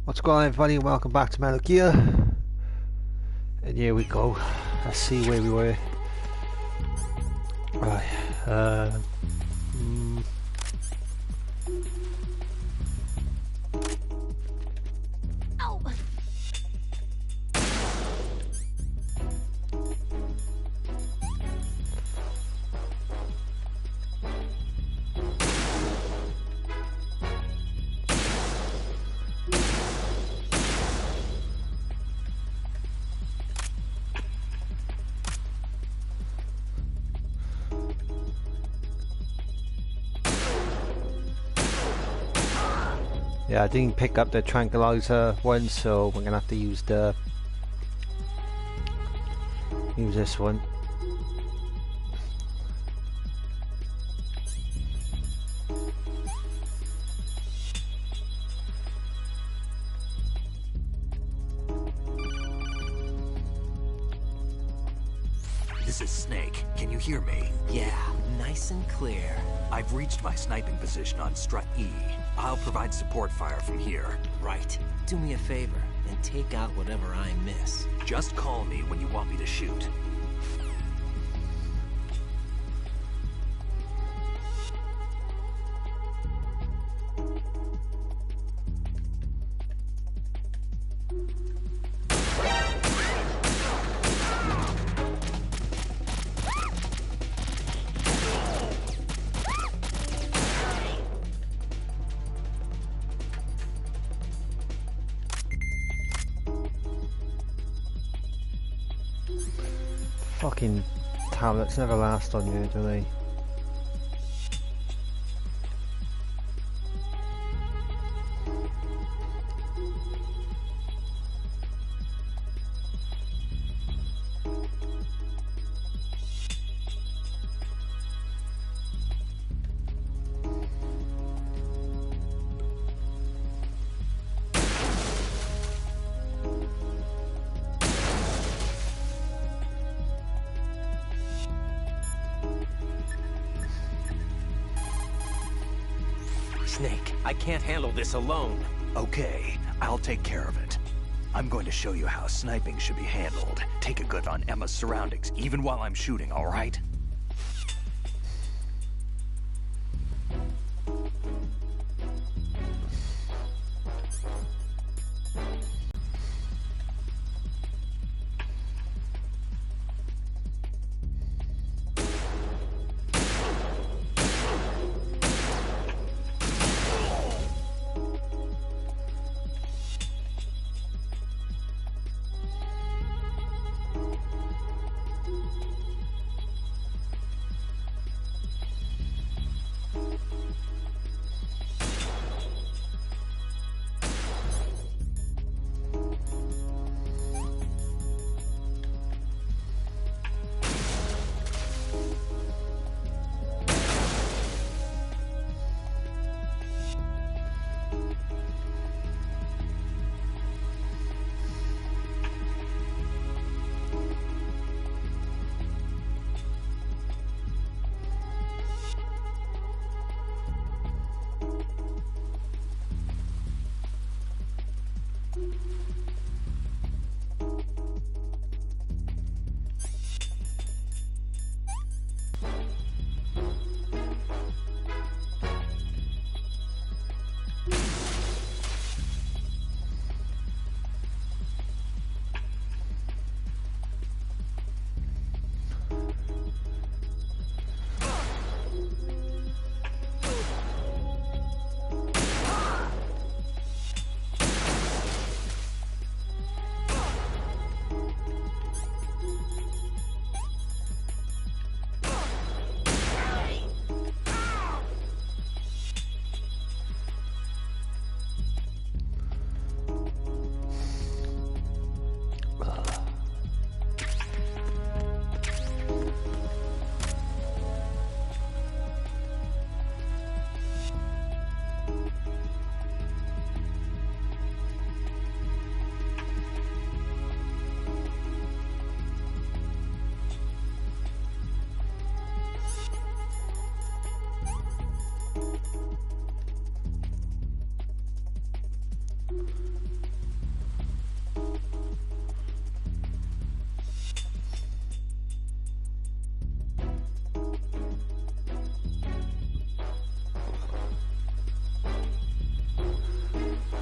What's going on, everybody? Welcome back to Metal Gear. And here we go. Let's see where we were. Right. Yeah, I didn't pick up the tranquilizer one, so we're gonna have to use this one. This is Snake. Can you hear me? Yeah, nice and clear. I've reached my sniping position on Strut E. I'll provide support fire from here. Right. Do me a favor and take out whatever I miss. Just call me when you want me to shoot. Fucking tablets never last on you, do they? Snake, I can't handle this alone. Okay, I'll take care of it. I'm going to show you how sniping should be handled. Take a good on Emma's surroundings, even while I'm shooting, all right?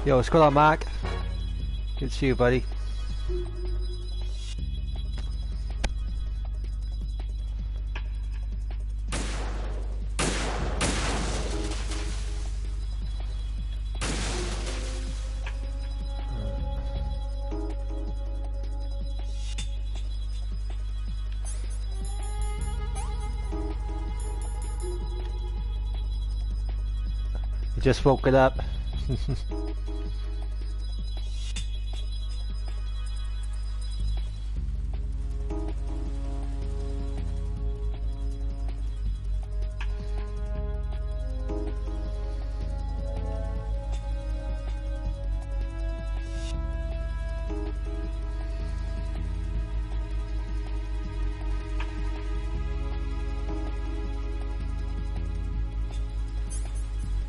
Yo, what's going on, Mark? Good to see you, buddy. You just woke it up.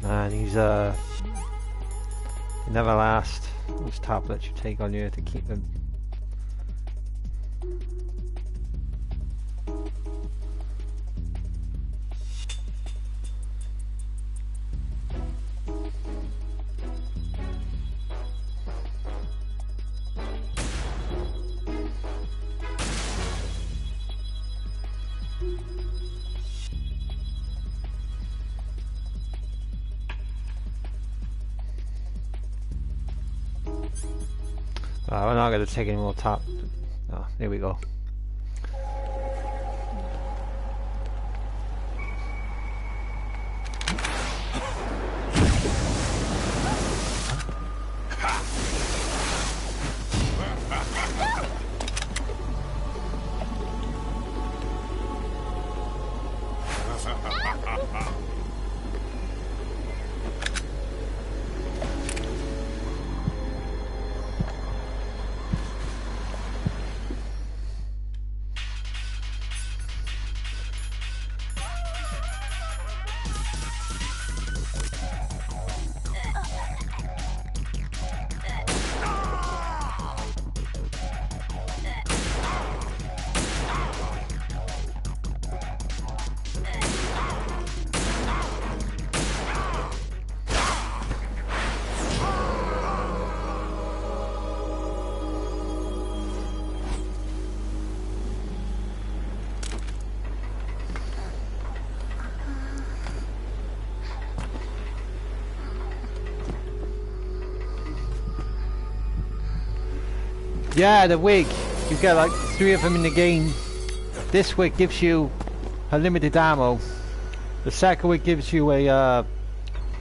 Man, he's he never lasts. Those tablets you take on you to keep them. We're not going to take any more top. Oh, there we go. Yeah, the wig. You get like 3 of them in the game. This wig gives you unlimited ammo. The second wig gives you a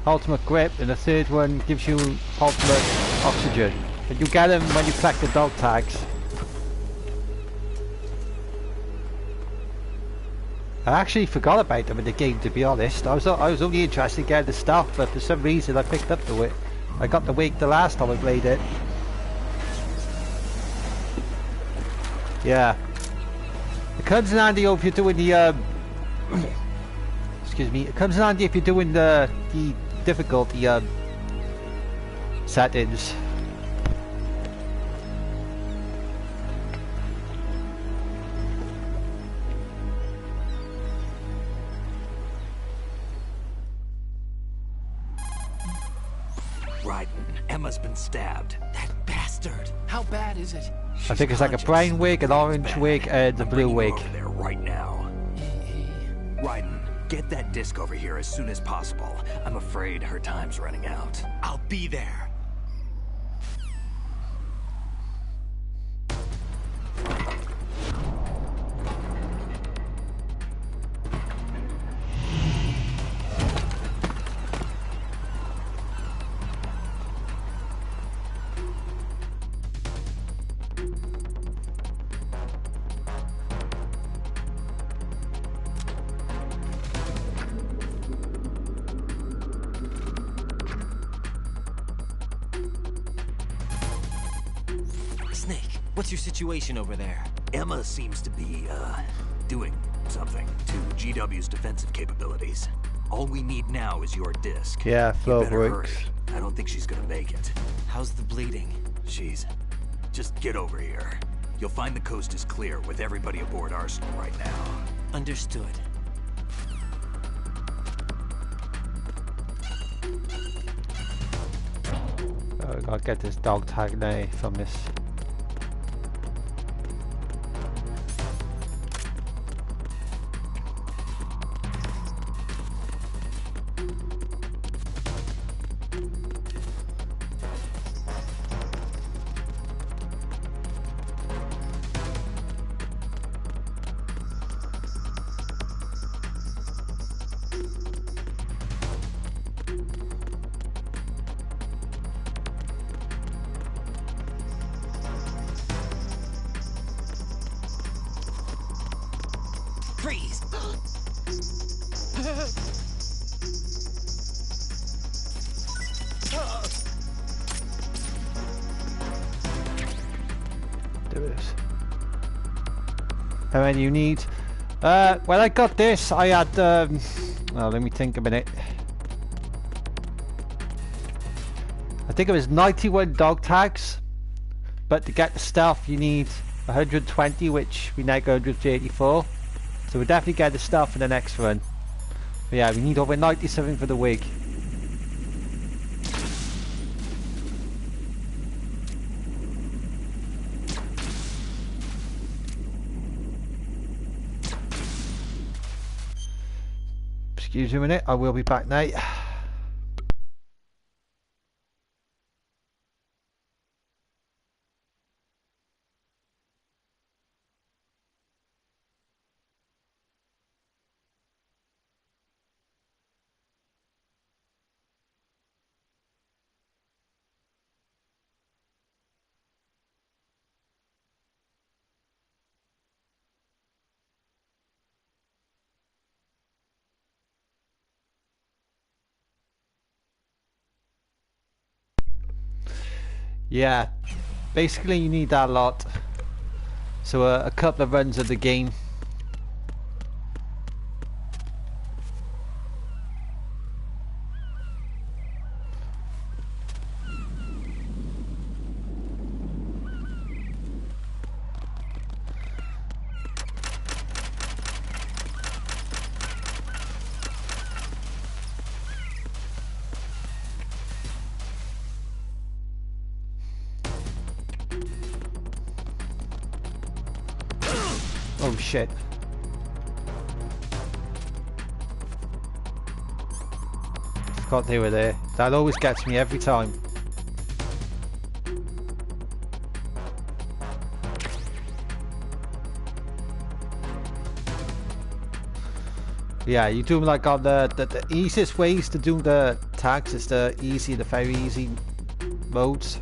ultimate grip, and the third one gives you ultimate oxygen. And you get them when you collect the dog tags. I actually forgot about them in the game, to be honest. I was only interested in getting the stuff, but for some reason I picked up the wig. I got the wig the last time I played it. Yeah, it comes in handy if you're doing the excuse me. It comes in handy if you're doing the difficulty settings. Right, Emma's been stabbed. That bastard. How bad is it? I think it's like a brown wig, an orange wig, and a blue wig. Over there right now. Raiden, get that disc over here as soon as possible. I'm afraid her time's running out. I'll be there. What's your situation over there? Emma seems to be, doing something to GW's defensive capabilities. All we need now is your disc. Yeah, flow better works. hurry. I don't think she's gonna make it. How's the bleeding? Just get over here. You'll find the coast is clear with everybody aboard Arsenal right now. Understood. Gotta get this dog tag now from this. Freeze! There it is. How many you need? When I got this, I had, well, let me think a minute. I think it was 91 dog tags, but to get the stuff you need 120, which we now go 184. So we'll definitely get the stuff for the next run. But yeah, we need over 97 for the wig. Excuse me a minute, I will be back now. Yeah, basically you need that lot. So a couple of runs of the game. Oh shit. Forgot they were there. That always gets me every time. Yeah, you do them like on the easiest ways to do the tags is the very easy modes.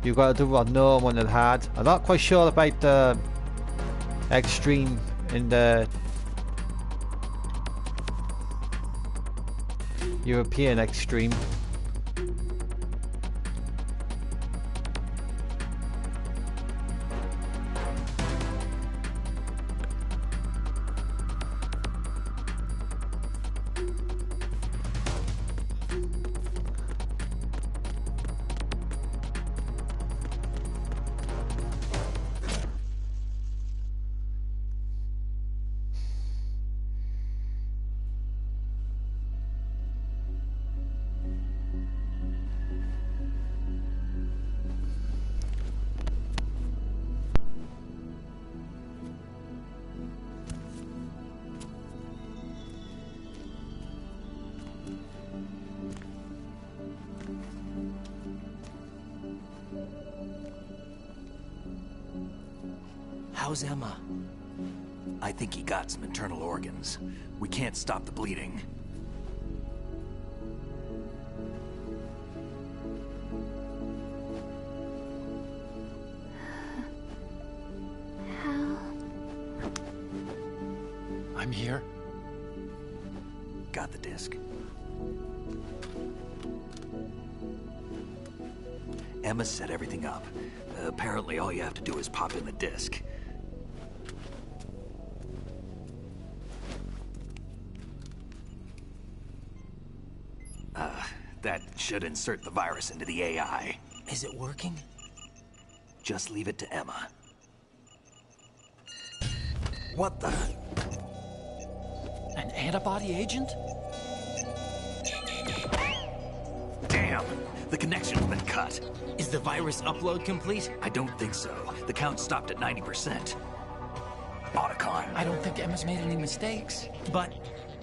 You've got to do it on normal and hard. I'm not quite sure about the extreme in the European extreme. How's Emma? I think he got some internal organs. We can't stop the bleeding. How? I'm here. Got the disc. Emma set everything up. Apparently all you have to do is pop in the disc. That should insert the virus into the AI. Is it working? Just leave it to Emma. What the? An antibody agent? Damn! The connection's been cut. Is the virus upload complete? I don't think so. The count stopped at 90%. Otacon. I don't think Emma's made any mistakes. But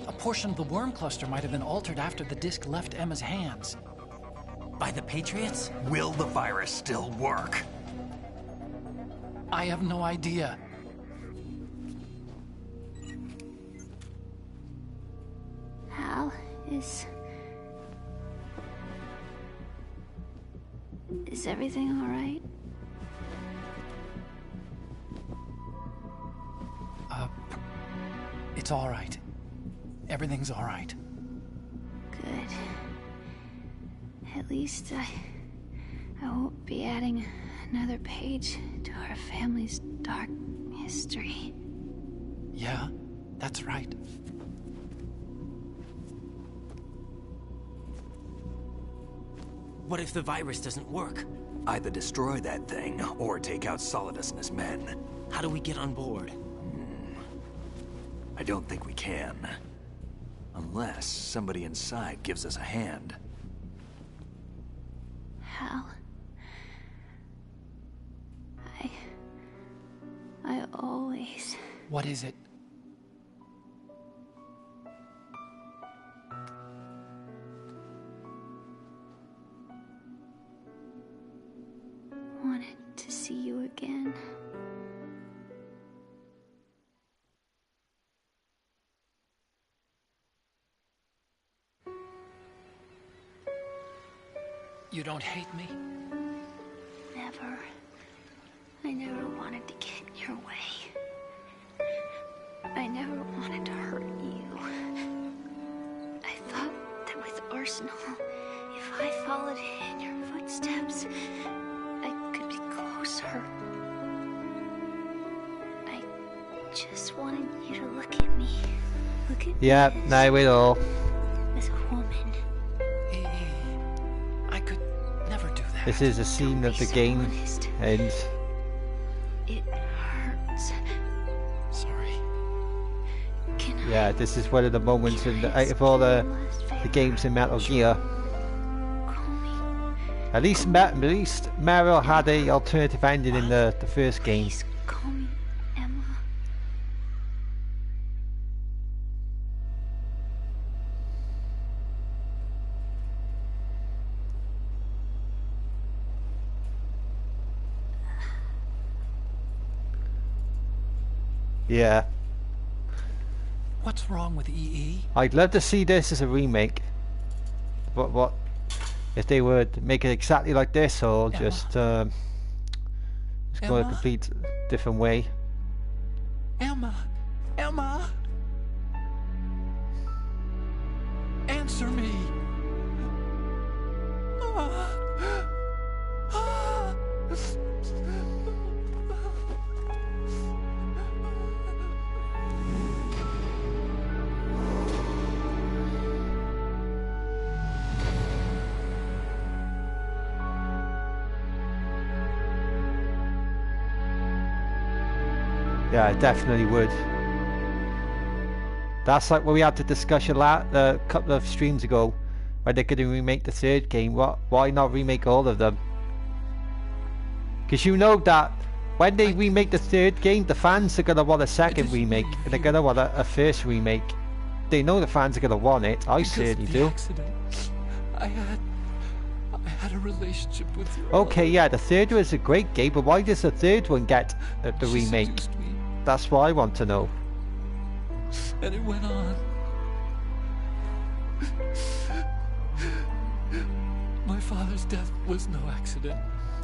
A portion of the worm cluster might have been altered after the disk left Emma's hands. by the Patriots? Will the virus still work? I have no idea. Hal, is everything all right? It's all right. Everything's all right. Good. At least I won't be adding another page to our family's dark history. Yeah, that's right. What if the virus doesn't work? Either destroy that thing, or take out Solidus and his men. How do we get on board? I don't think we can. Unless somebody inside gives us a hand. Hal, I always... What is it? wanted to see you again. You don't hate me? Never. I never wanted to get in your way. I never wanted to hurt you. I thought that with Arsenal, if I followed in your footsteps, I could be closer. I just wanted you to look at me. Look at Yep, me now we know. as a woman. I could never do that. This is a scene of the game, and It hurts. Sorry. Can yeah, this is one of the moments in the, out of all the games in Metal Gear. call me? At least Mario had a alternative ending in the first game. Please call me Emma. Yeah, What's wrong with EE? I'd love to see this as a remake. But what if they would make it exactly like this, or Emma? just go a Emma? complete different way? Emma! Emma! Answer me! Ah. Ah. Yeah, I definitely would. That's like what we had to discuss a couple of streams ago, where they're going to remake the third game. Why not remake all of them? Because you know that when they remake the third game, the fans are going to want a second remake, and they're going to want a first remake. They know the fans are going to want it. I certainly do. Accident. I had a relationship with you. Okay, yeah, the third one is a great game, but why does the third one get the She remake? seduced me, That's what I want to know. and it went on. My father's death was no accident.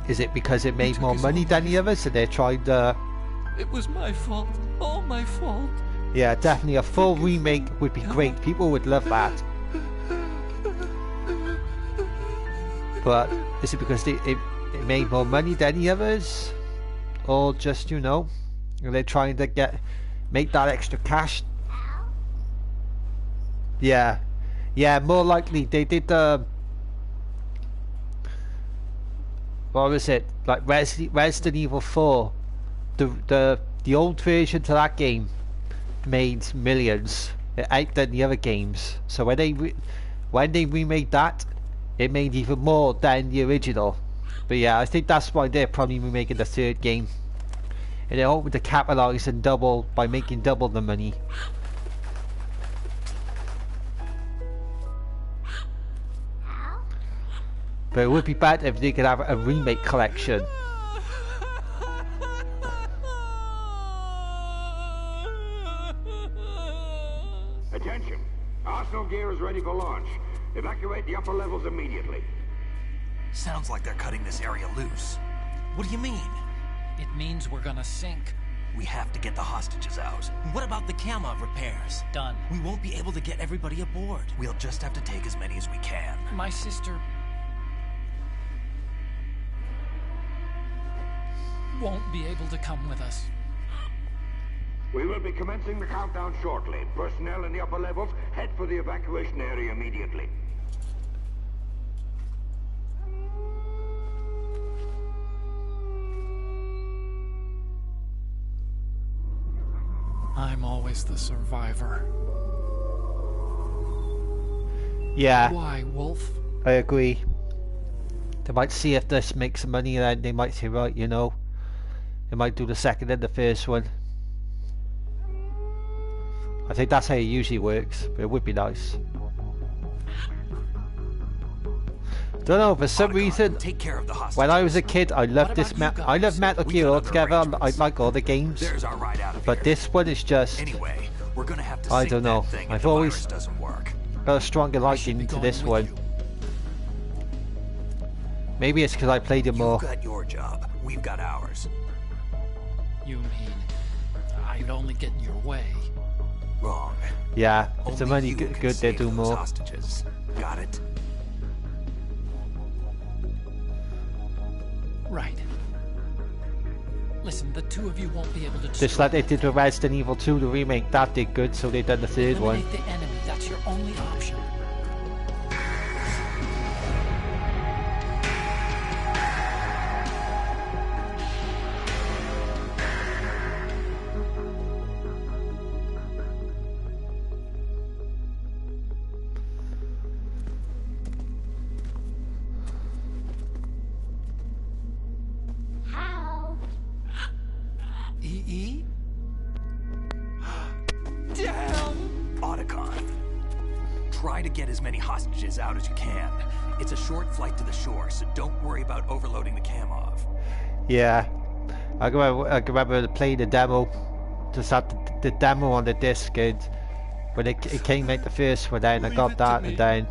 Is it because it made took more his money own than the life. others, so they tried It was my fault. All my fault. yeah, definitely a full remake would be great. People would love that. But is it because it made more money than the others? Or just, you know, are they trying to make that extra cash? Yeah. Yeah, more likely they did what was it? Like Resident Evil 4. The old version to that game made millions. It outdid the other games. So when they remade that, it made even more than the original. But yeah, I think that's why they're probably making the third game. And they're hoping to capitalize and double by making double the money. But it would be bad if they could have a remake collection. Attention! Arsenal gear is ready for launch. Evacuate the upper levels immediately. Sounds like they're cutting this area loose. What do you mean? It means we're gonna sink. We have to get the hostages out. What about the camo repairs? Done. We won't be able to get everybody aboard. We'll just have to take as many as we can. My sister won't be able to come with us. We will be commencing the countdown shortly. Personnel in the upper levels, head for the evacuation area immediately. I'm always the survivor. Yeah, Why, Wolf? I agree. They might see if this makes money, and then they might say, right, you know, they might do the second and the first one. I think that's how it usually works, but it would be nice. Don't know, for some reason, Take care of the hostages. when I was a kid, I loved this. I love Metal We Gear got altogether. other I like all the games, There's our ride out of but here. this one is just. Anyway, we're gonna have to I sink don't know. that thing if I've the always virus doesn't work. got a stronger liking to this one. Maybe it's because I played it more. You've got your job. We've got ours. You mean I'd only get in your way? Wrong. Yeah, if the Only money you good, can they save do those more. hostages. Got it? Right. Listen, the two of you won't be able to Just destroy like they did with Resident Evil 2, the remake, that did good, so they done the third one. Eliminate the enemy. That's your only option. E? Damn! Otacon. Try to get as many hostages out as you can. It's a short flight to the shore, so don't worry about overloading the cam off. Yeah, I can remember playing the demo, just had the demo on the disc, and when it came out the first one, then I got that, and then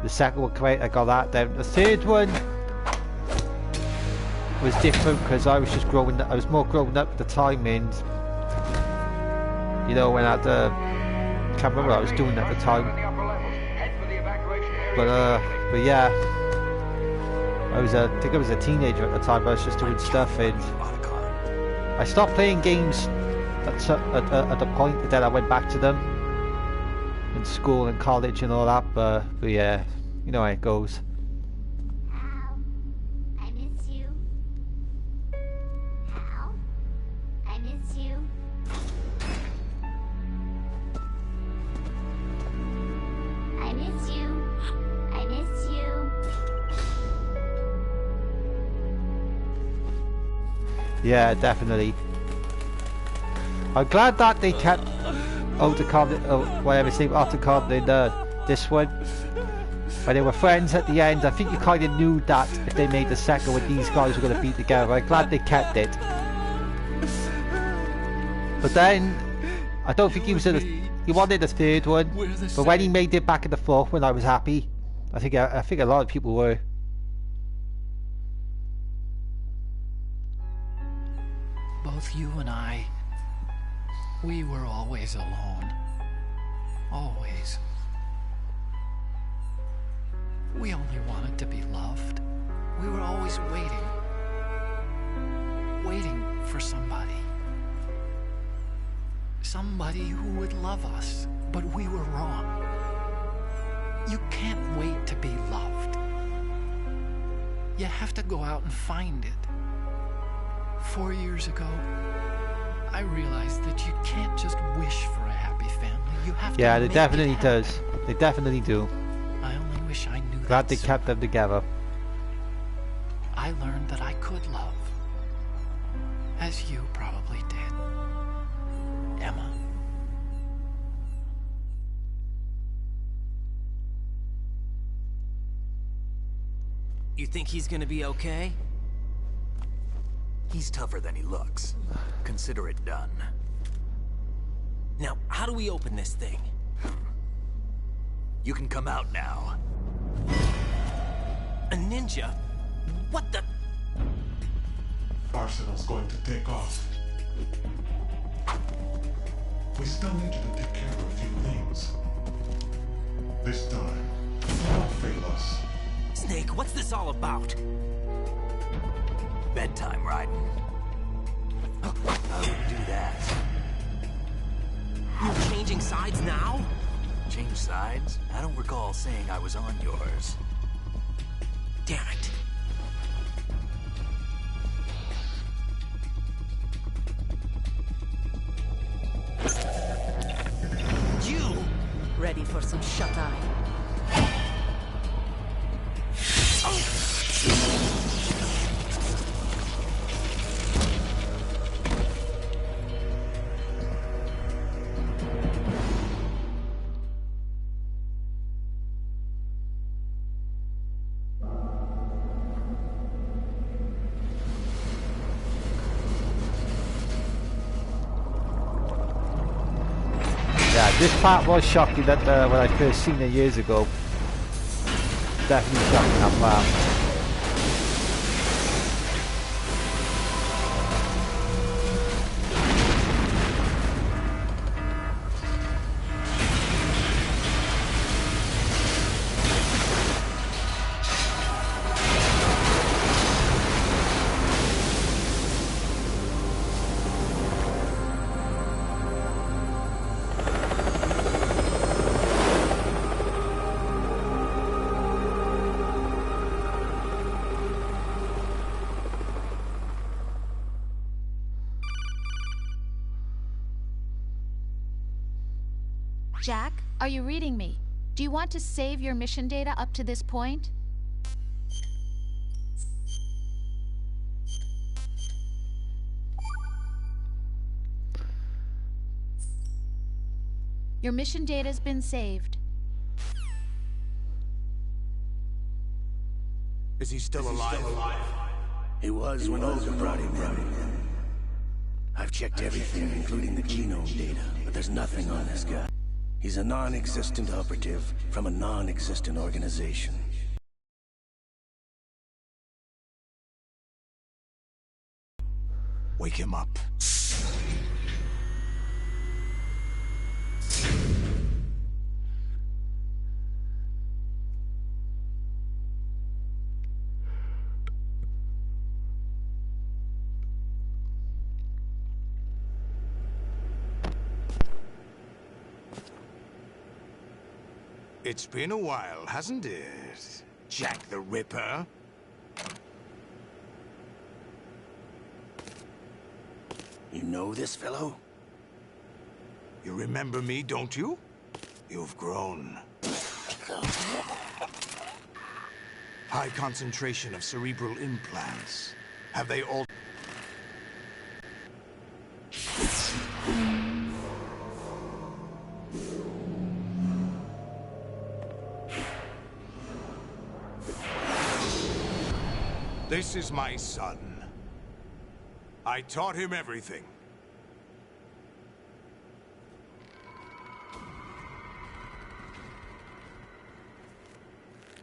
the second one came out, I got that. Then the third one was different because I was just growing. I was more grown up at the time, and you know, when I had can't remember what I was doing at the time. But yeah, I think I was a teenager at the time. But I was just doing stuff, and I stopped playing games at the point, and then I went back to them in school and college and all that. But yeah, you know how it goes. Al, I miss you. Al, I miss you. I miss you. I miss you. Yeah, definitely. I'm glad that they kept Otacon, whatever his name, Otacon in this one. When they were friends at the end, I think you kind of knew that if they made the second one, these guys were going to be together. I'm glad they kept it. But then, I don't think he wanted the third one. But when he made it back in the fourth one, I was happy. I think a lot of people were. Both you and I, we were always alone. Always. We only wanted to be loved. We were always waiting. Waiting for somebody. Somebody who would love us, but we were wrong. You can't wait to be loved. You have to go out and find it. 4 years ago, I realized that you can't just wish for a happy family. You have to Yeah, they make definitely it happen. does. They definitely do. I only wish I knew Glad they kept them together. I learned that I could love. As you probably did, Emma. You think he's gonna be okay? He's tougher than he looks. Consider it done. Now, how do we open this thing? You can come out now. A ninja? What the? Arsenal's going to take off. We still need you to take care of a few things. This time, don't fail us. Snake, what's this all about? Bedtime, Raiden. I wouldn't do that. You're changing sides now? Change sides? I don't recall saying I was on yours. Damn it. You! Ready for some shut-eye? Yeah, this part was shocking that when I first seen it years ago. Definitely shocking that part. Jack, are you reading me? Do you want to save your mission data up to this point? Your mission data's been saved. Is he still alive? He was when Olga brought him in. I've checked everything, including the genome data, but there's nothing on this guy. He's a non-existent operative from a non-existent organization. Wake him up. It's been a while, hasn't it, Jack the Ripper? You know this fellow? You remember me, don't you? You've grown. High concentration of cerebral implants. Have they all... This is my son. I taught him everything.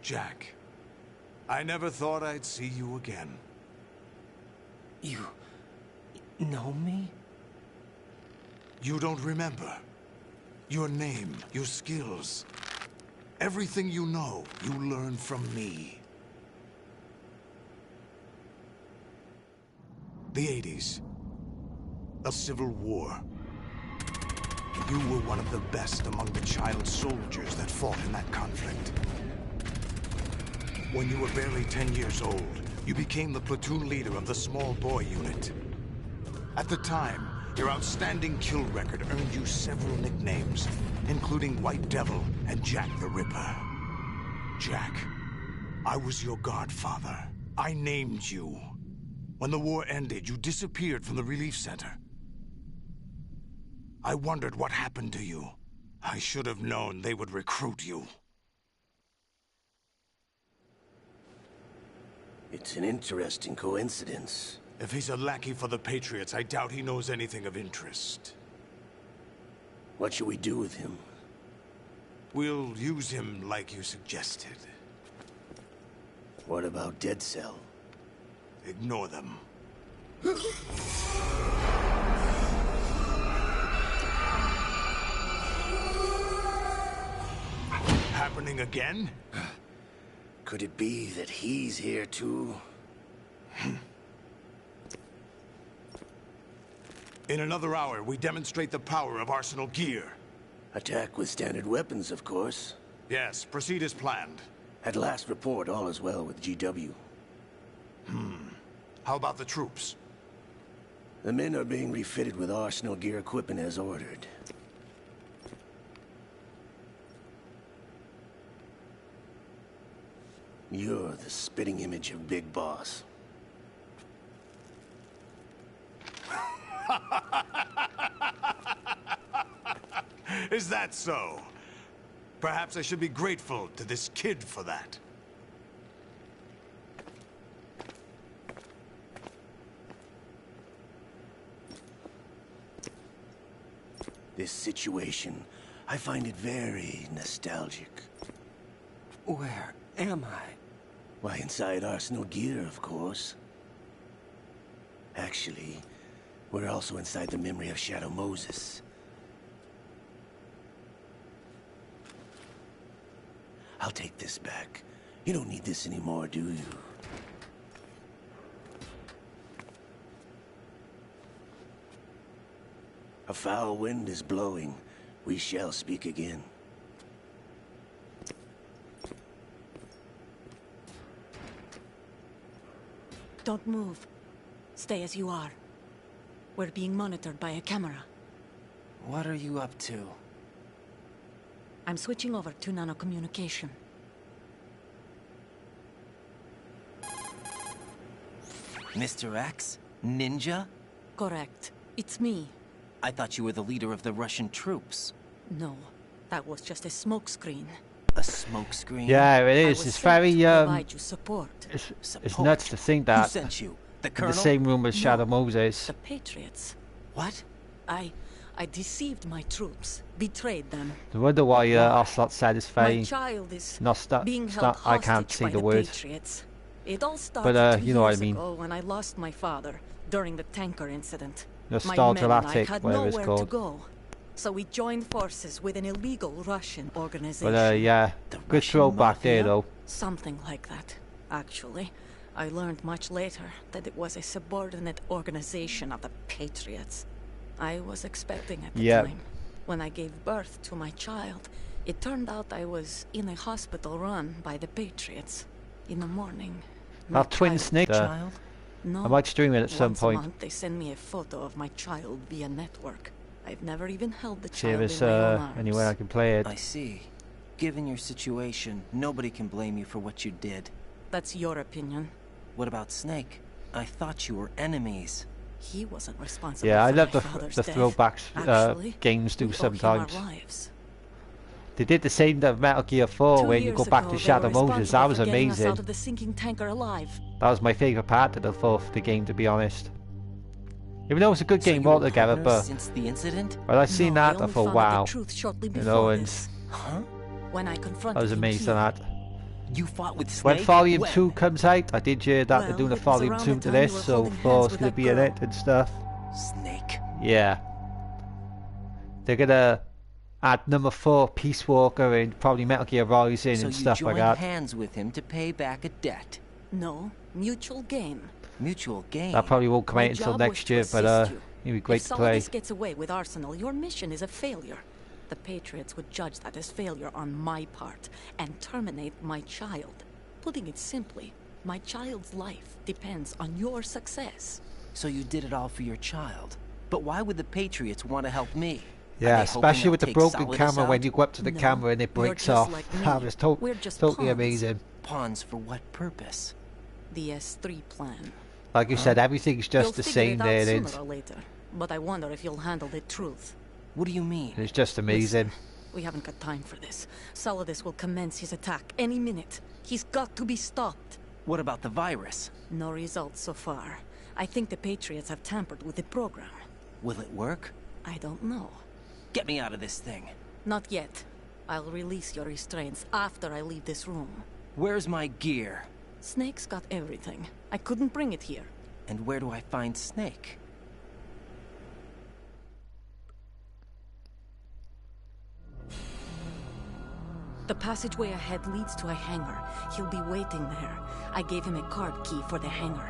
Jack, I never thought I'd see you again. You know me? You don't remember. Your name, your skills. Everything you know, you learned from me. The 80s. A civil war. You were one of the best among the child soldiers that fought in that conflict. When you were barely 10 years old, you became the platoon leader of the small boy unit. At the time, your outstanding kill record earned you several nicknames, including White Devil and Jack the Ripper. Jack, I was your godfather. I named you. When the war ended, you disappeared from the relief center. I wondered what happened to you. I should have known they would recruit you. It's an interesting coincidence. If he's a lackey for the Patriots, I doubt he knows anything of interest. What should we do with him? We'll use him like you suggested. What about Dead Cell? Ignore them. Happening again? Could it be that he's here too? In another hour, we demonstrate the power of Arsenal gear. Attack with standard weapons, of course. Yes, proceed as planned. At last report, all is well with GW. How about the troops? The men are being refitted with Arsenal gear equipment as ordered. You're the spitting image of Big Boss. Is that so? Perhaps I should be grateful to this kid for that. This situation, I find it very nostalgic. Where am I? Why, inside Arsenal gear, of course. Actually, we're also inside the memory of Shadow Moses. I'll take this back. You don't need this anymore, do you? A foul wind is blowing. We shall speak again. Don't move. Stay as you are. We're being monitored by a camera. What are you up to? I'm switching over to nanocommunication. Mr. X? Ninja? Correct. It's me. I thought you were the leader of the Russian troops. No, that was just a smokescreen. A smokescreen? Yeah, it I is. was It's sent very to provide you support. It's nuts to think Who that sent you? The in Colonel? the same room as Shadow No, Moses. The Patriots. What? I deceived my troops, betrayed them. I wonder why Ocelot said his My face. child is being being held I can't hostage see by the the word. Patriots. It all started But 2 you know what I years mean. ago when I lost my father during the tanker incident. Nostalgia My men and I Attic, had whatever it's nowhere to called. go, so we joined forces with an illegal Russian organization. But yeah, good throwback there though. Something like that, actually. I learned much later that it was a subordinate organization of the Patriots. I was expecting at the time. When I gave birth to my child, it turned out I was in a hospital run by the Patriots. In the morning, my Our twin child- snake. No. I might stream it at some Once point. a month, they send me a photo of my child via network. I've never even held the See if child there's in my own arms. anywhere I can play it. I see. Given your situation, nobody can blame you for what you did. That's your opinion. What about Snake? I thought you were enemies. He wasn't responsible Yeah, I for love my the father's death. throwbacks Actually, games do we owe him sometimes. our lives. They did the same to Metal Gear 4 2 when you years go back ago, to they Shadow were Moses. That was responsible for getting us amazing. out of the sinking tanker alive. That was my favourite part of the game, to be honest. Even though it was a good So game you were altogether, partners but since the incident? when I seen No, that, I only thought, found out wow. the truth shortly You before know, and this. Huh? When I confronted I was him amazed here. at that. You fought with Snake? When Volume When? 2 comes out, I did hear that they're Well, doing a it was Volume around 2 the to time you this, were so holding hands Thor's with gonna that be in girl. it and stuff. Snake. Yeah. They're gonna add number 4, Peace Walker, and probably Metal Gear Rising So and you stuff like joined that. hands with him to pay back a debt. No, mutual gain. Mutual gain. That probably won't come My out until job next was to year, but assist you. it'd be great if to play. Solidus gets away with Arsenal, your mission is a failure. The Patriots would judge that as failure on my part and terminate my child. Putting it simply, my child's life depends on your success. So you did it all for your child. But why would the Patriots want to help me? Yeah, Are they hoping especially I'll with the take broken Solidus camera when out? you go up to the No, camera and it you're breaks just off. like me. That was We're just totally pawns. amazing. pawns for what purpose? The S3 plan. Like you said, everything's just the same there. Sooner or later, but I wonder if you'll handle the truth. What do you mean? It's just amazing. Listen, we haven't got time for this. Solidus will commence his attack any minute. He's got to be stopped. What about the virus? No results so far. I think the Patriots have tampered with the program. Will it work? I don't know. Get me out of this thing. Not yet. I'll release your restraints after I leave this room. Where's my gear? Snake's got everything. I couldn't bring it here. And where do I find Snake? The passageway ahead leads to a hangar. He'll be waiting there. I gave him a card key for the hangar.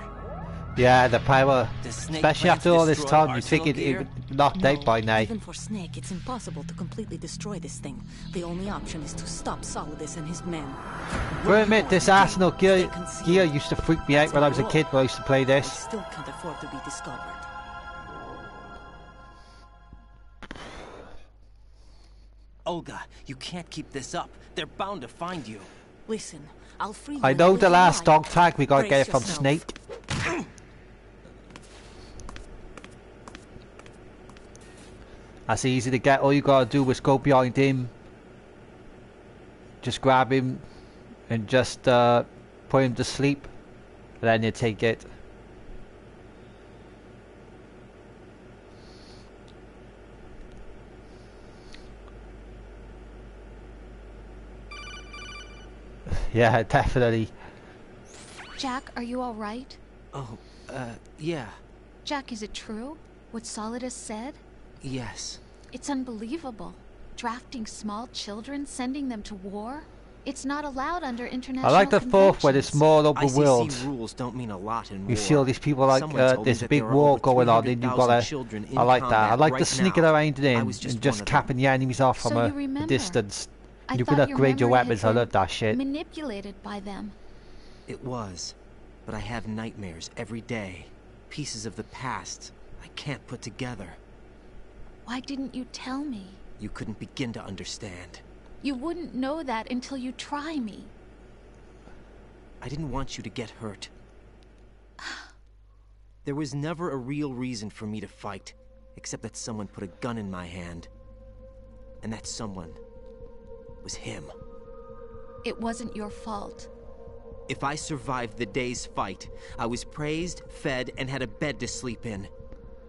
Yeah, the power. Especially after all this time, you'd think it would knocked out by now. Even for Snake, it's impossible to completely destroy this thing. The only option is to stop Solidus and his men. Well, admit, this Arsenal gear used to freak me out when I was a kid when I used to play this. I still can't afford to be discovered. Olga, you can't keep this up. They're bound to find you. Listen, I'll free you. I know the last dog tag we gotta get it from Snake. That's easy to get. All you gotta do is go behind him, just grab him, and just put him to sleep. And then you take it. Yeah, definitely. Jack, are you all right? Oh, yeah. Jack, is it true? What Solidus said? Yes. It's unbelievable. Drafting small children, sending them to war? It's not allowed under international I like the fourth where it's more open world. ICC rules don't mean a lot in war. You see all these people like there's a big war going on, and you gotta. I like that. I like the sneaking around in and just capping the enemies off from a distance. You can upgrade your weapons. I love that shit. Manipulated by them. It was, but I have nightmares every day. Pieces of the past I can't put together. Why didn't you tell me? You couldn't begin to understand. You wouldn't know that until you try me. I didn't want you to get hurt. There was never a real reason for me to fight, except that someone put a gun in my hand. And that someone was him. It wasn't your fault. If I survived the day's fight, I was praised, fed, and had a bed to sleep in.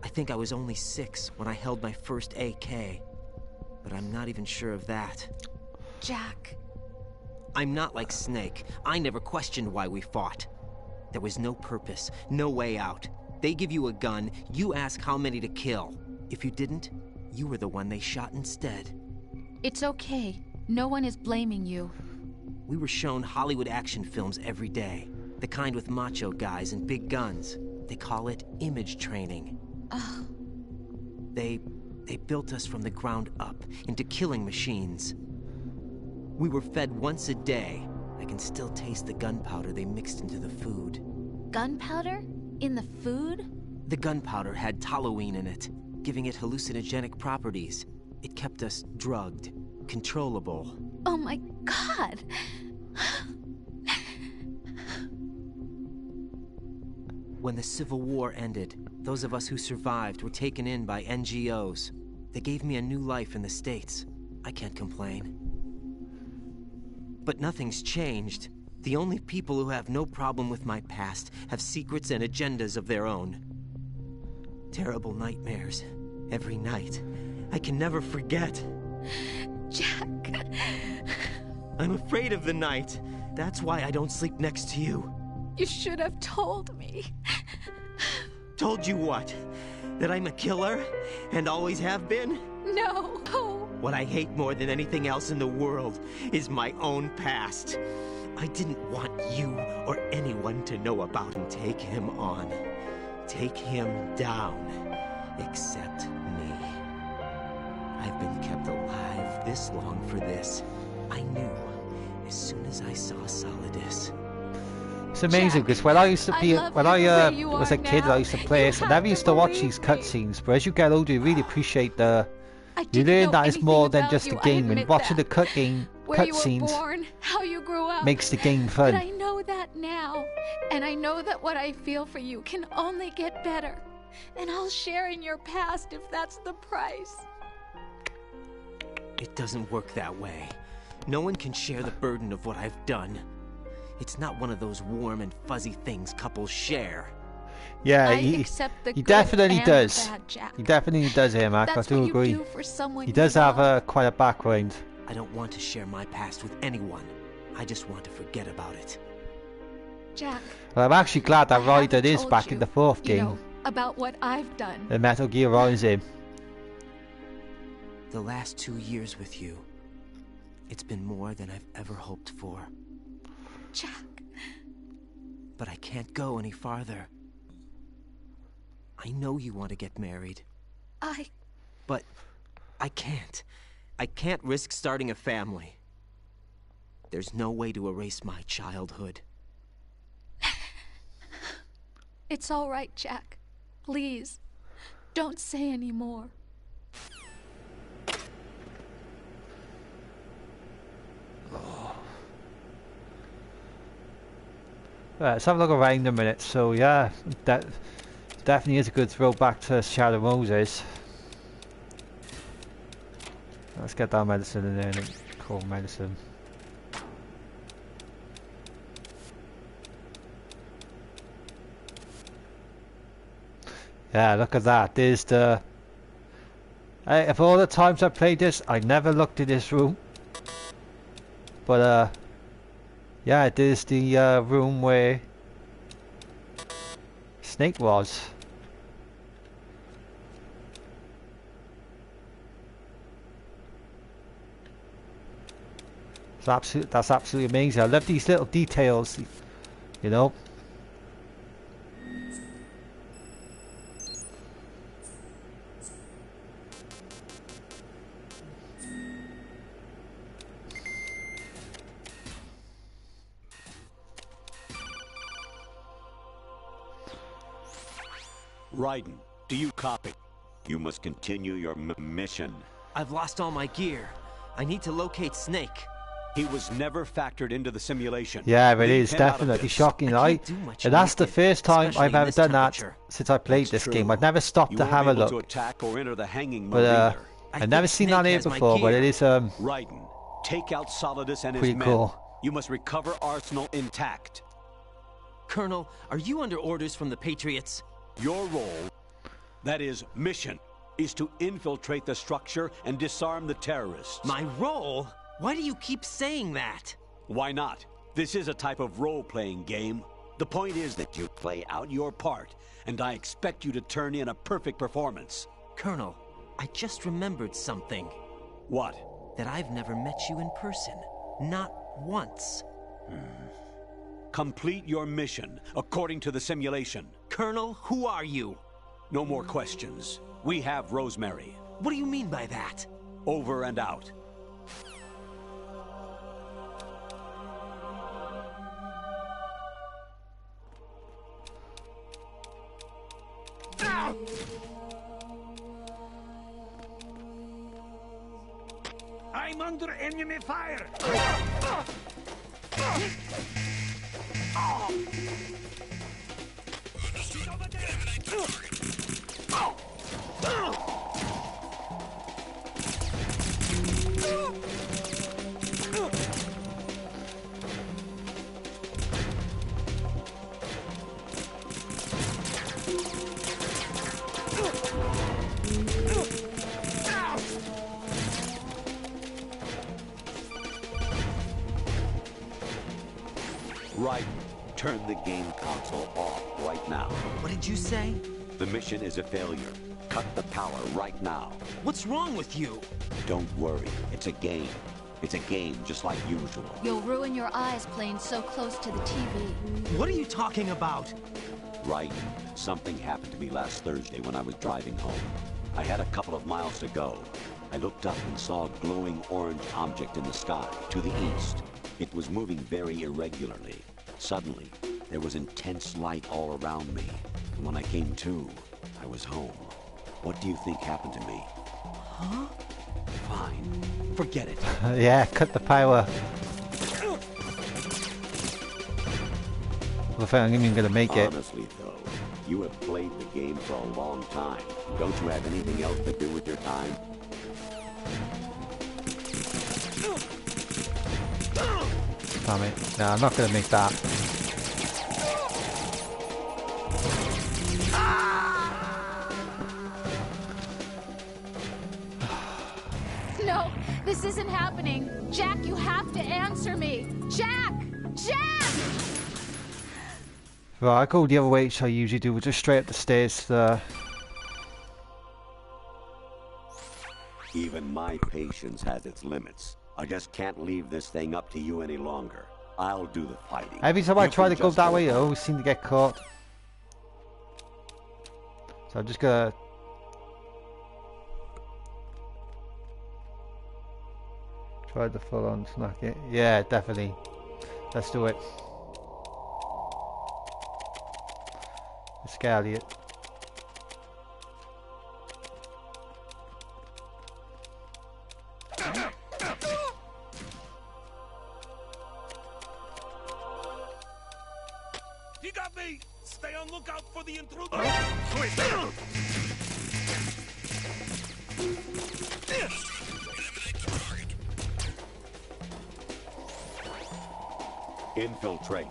I think I was only 6 when I held my first AK. But I'm not even sure of that. Jack. I'm not like Snake. I never questioned why we fought. There was no purpose, no way out. They give you a gun, you ask how many to kill. If you didn't, you were the one they shot instead. It's okay. No one is blaming you. We were shown Hollywood action films every day. The kind with macho guys and big guns. They call it image training. They built us from the ground up into killing machines. We were fed once a day. I can still taste the gunpowder they mixed into the food. Gunpowder? In the food? The gunpowder had toluene in it, giving it hallucinogenic properties. It kept us drugged, controllable. Oh my God! When the Civil War ended, those of us who survived were taken in by NGOs. They gave me a new life in the States. I can't complain. But nothing's changed. The only people who have no problem with my past have secrets and agendas of their own. Terrible nightmares. Every night. I can never forget. Jack. I'm afraid of the night. That's why I don't sleep next to you. You should have told me. Told you what? That I'm a killer? And always have been? No. What I hate more than anything else in the world is my own past. I didn't want you or anyone to know about him. Take him on. Take him down. Except me. I've been kept alive this long for this. I knew as soon as I saw Solidus. It's amazing because when I used to be, when I was a kid, I used to play this. I never used to watch these cutscenes, but as you get older, you really appreciate the. You learn that it's more than just a game, and watching the where you were cutscenes born, how you grew up. makes the game fun. But I know that now. And I know that what I feel for you can only get better. And I'll share in your past if that's the price. It doesn't work that way. No one can share the burden of what I've done. It's not one of those warm and fuzzy things couples share. Yeah, he definitely does. Bad, Jack. He definitely does here, Mac. I do agree. Do for someone he does have quite a background. I don't want to share my past with anyone. I just want to forget about it. Jack. Well, I'm actually glad that Ryder is back in the fourth game. Know, about what I've done. The Metal Gear Rising. The last 2 years with you, it's been more than I've ever hoped for. Jack. But I can't go any farther. I know you want to get married. But I can't. I can't risk starting a family. There's no way to erase my childhood. It's all right, Jack. Please, don't say any more. Right, let's have a look around a minute. So yeah, that definitely is a good throwback to Shadow Moses. Let's get that medicine in there, cold medicine. Yeah, look at that. There's the... of all the times I played this, I never looked in this room. But, yeah, there's the room where Snake was. That's absolutely amazing. I love these little details, you know. Raiden, do you copy? You must continue your mission. I've lost all my gear. I need to locate Snake. He was never factored into the simulation. Yeah, it is definitely shocking. And that's the first time I've ever done that since I played this game. I've never stopped to have a look. To attack or enter the hanging but I've never seen that here before. But it is Raiden, take out Solidus and his men. Cool. You must recover Arsenal intact. Colonel, are you under orders from the Patriots? Your role, that is mission, is to infiltrate the structure and disarm the terrorists. My role? Why do you keep saying that? Why not? This is a type of role-playing game. The point is that you play out your part, and I expect you to turn in a perfect performance. Colonel, I just remembered something. What? That I've never met you in person. Not once. Complete your mission, according to the simulation. Colonel, who are you? No more questions. We have Rosemary. What do you mean by that? Over and out. I'm under enemy fire! Right. Turn the game console off right now. What did you say? The mission is a failure. Cut the power right now. What's wrong with you? Don't worry. It's a game. It's a game just like usual. You'll ruin your eyes playing so close to the TV. What are you talking about? Right. Something happened to me last Thursday when I was driving home. I had a couple of miles to go. I looked up and saw a glowing orange object in the sky to the east. It was moving very irregularly. Suddenly, there was intense light all around me. And when I came to, I was home. What do you think happened to me? Huh? Fine. Forget it. Yeah, cut the power. I think I'm even gonna make it. Honestly, though, you have played the game for a long time. Don't you have anything else to do with your time? Damn it. No, I'm not gonna make that. No, this isn't happening. Jack, you have to answer me. Jack! Jack! Right, I go the other way, which I usually do. We're just straight up the stairs there. Even my patience has its limits. I just can't leave this thing up to you any longer. I'll do the fighting. Every time I try to go that way, I always seem to get caught. So I'm just gonna... try the full-on snack it. Yeah, definitely. Let's do it. Let's get Elliot. You got me! Stay on lookout for the intruder! Infiltrate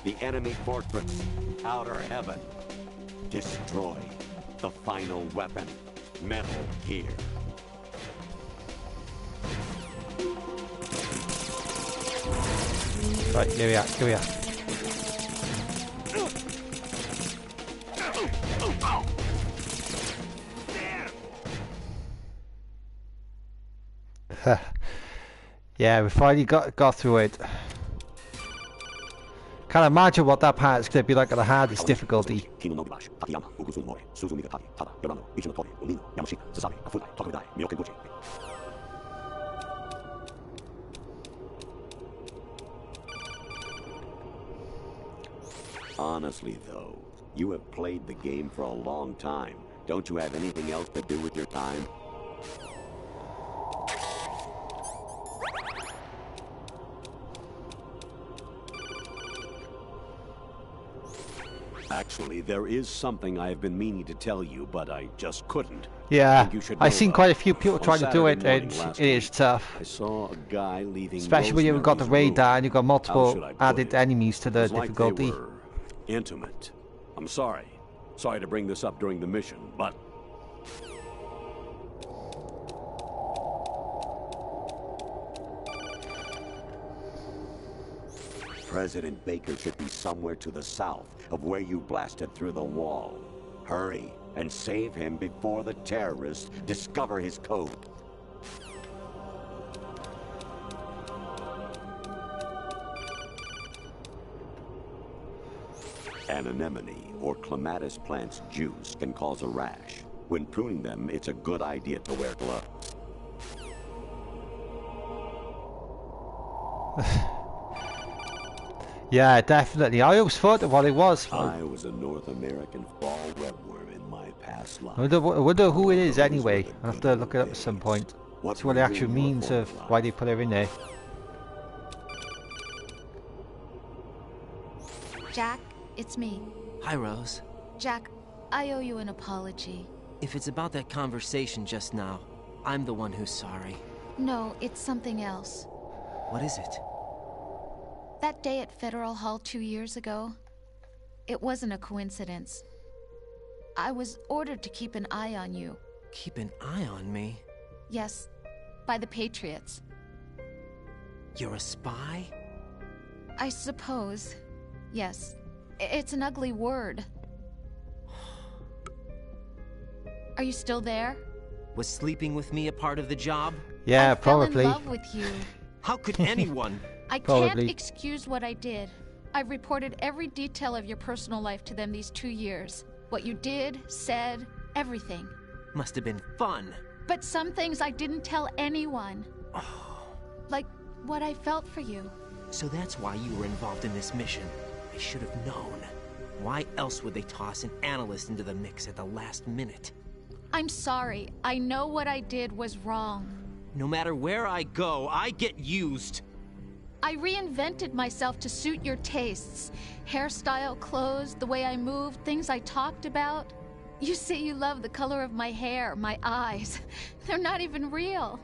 the enemy fortress, outer heaven. Destroy the final weapon, Metal Gear. Right, here we are, here we are. Yeah, we finally got through it. Can't imagine what that part is going to be like at the hardest difficulty. Honestly, though, you have played the game for a long time. Don't you have anything else to do with your time? Actually, there is something I have been meaning to tell you, but I just couldn't. Yeah, I've seen quite a few people trying to do it, and it is tough. I saw a guy leaving, especially when you've got the radar and you've got multiple added enemies to the difficulty. Like they were intimate. I'm sorry. Sorry to bring this up during the mission, but... President Baker should be somewhere to the south of where you blasted through the wall. Hurry and save him before the terrorists discover his code. An anemone or clematis plant's juice can cause a rash. When pruning them, it's a good idea to wear gloves. Yeah, definitely. I always thought that what it was. I was a North American fall webworm in my past life. I wonder who it is anyway. I'll have to look it up at some point. See what it actually means of why they put her in there. Jack, it's me. Hi, Rose. Jack, I owe you an apology. If it's about that conversation just now, I'm the one who's sorry. No, it's something else. What is it? That day at Federal Hall 2 years ago, it wasn't a coincidence. I was ordered to keep an eye on you. Keep an eye on me? Yes, by the Patriots. You're a spy? I suppose. Yes. It's an ugly word. Are you still there? Was sleeping with me a part of the job? Yeah, I probably. fell in love with you. How could anyone? I can't excuse what I did. I've reported every detail of your personal life to them these 2 years. What you did, said, everything. Must have been fun. But some things I didn't tell anyone. Like what I felt for you. So that's why you were involved in this mission. I should have known. Why else would they toss an analyst into the mix at the last minute? I'm sorry. I know what I did was wrong. No matter where I go, I get used. I reinvented myself to suit your tastes. Hairstyle, clothes, the way I moved, things I talked about. You say you love the color of my hair, my eyes. They're not even real.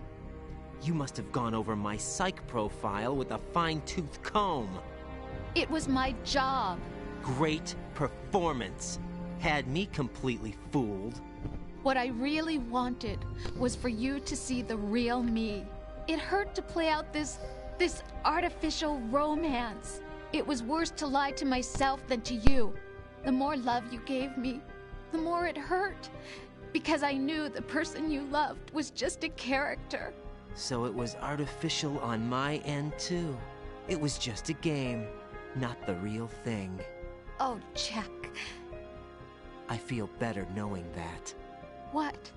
You must have gone over my psych profile with a fine-tooth comb. It was my job. Great performance. Had me completely fooled. What I really wanted was for you to see the real me. It hurt to play out this artificial romance. It was worse to lie to myself than to you. The more love you gave me, the more it hurt. Because I knew the person you loved was just a character. So it was artificial on my end, too. It was just a game, not the real thing. Oh, Jack. I feel better knowing that. What?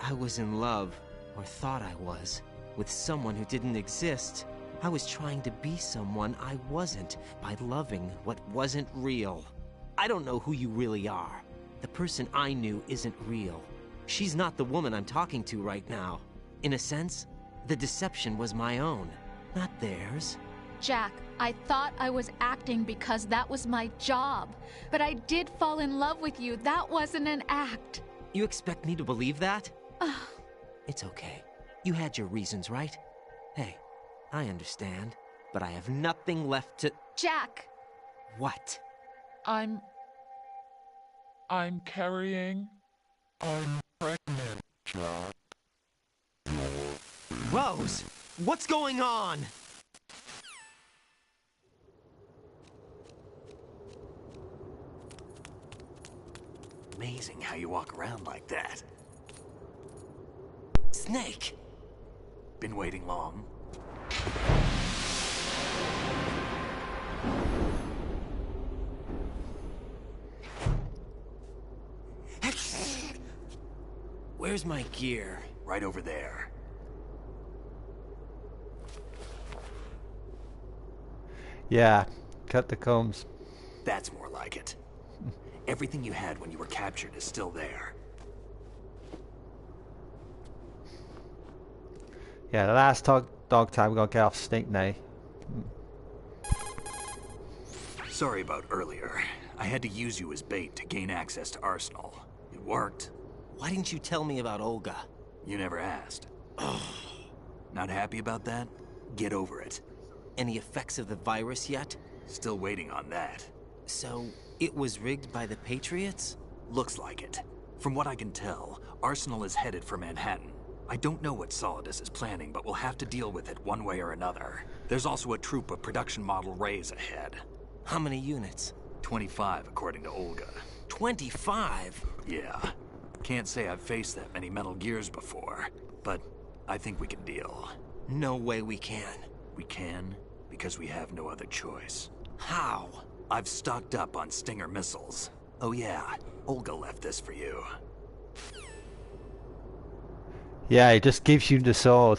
I was in love, or thought I was, with someone who didn't exist. I was trying to be someone I wasn't by loving what wasn't real. I don't know who you really are. The person I knew isn't real. She's not the woman I'm talking to right now. In a sense, the deception was my own, not theirs. Jack, I thought I was acting because that was my job. But I did fall in love with you. That wasn't an act. You expect me to believe that? It's okay. You had your reasons, right? Hey, I understand, but I have nothing left to— Jack! What? I'm carrying. I'm pregnant, Jack. Rose! What's going on? Amazing how you walk around like that. Snake! Been waiting long? Where's my gear? Right over there. Yeah, cut the combs. That's more like it. Everything you had when you were captured is still there. Yeah, the last dog time we gotta get off Snake now. Sorry about earlier. I had to use you as bait to gain access to Arsenal. It worked. Why didn't you tell me about Olga? You never asked. Not happy about that? Get over it. Any effects of the virus yet? Still waiting on that. So, it was rigged by the Patriots? Looks like it. From what I can tell, Arsenal is headed for Manhattan. I don't know what Solidus is planning, but we'll have to deal with it one way or another. There's also a troop of production model Rays ahead. How many units? 25, according to Olga. 25? Yeah. Can't say I've faced that many Metal Gears before, but I think we can deal. No way we can. We can, because we have no other choice. How? I've stocked up on Stinger missiles. Oh yeah, Olga left this for you. Yeah, it just gives you the sword.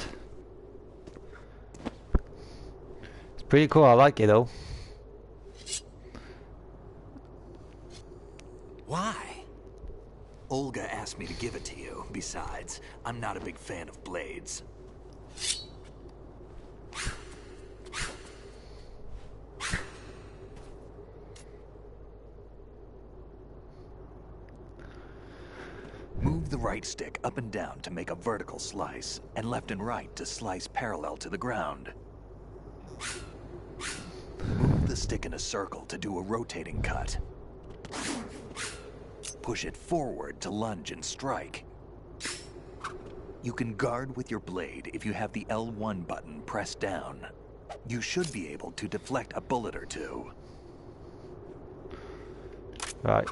It's pretty cool, I like it though. Why? Olga asked me to give it to you. Besides, I'm not a big fan of blades. Move the right stick up and down to make a vertical slice, and left and right to slice parallel to the ground. Move the stick in a circle to do a rotating cut. Push it forward to lunge and strike. You can guard with your blade if you have the L1 button pressed down. You should be able to deflect a bullet or two. Right.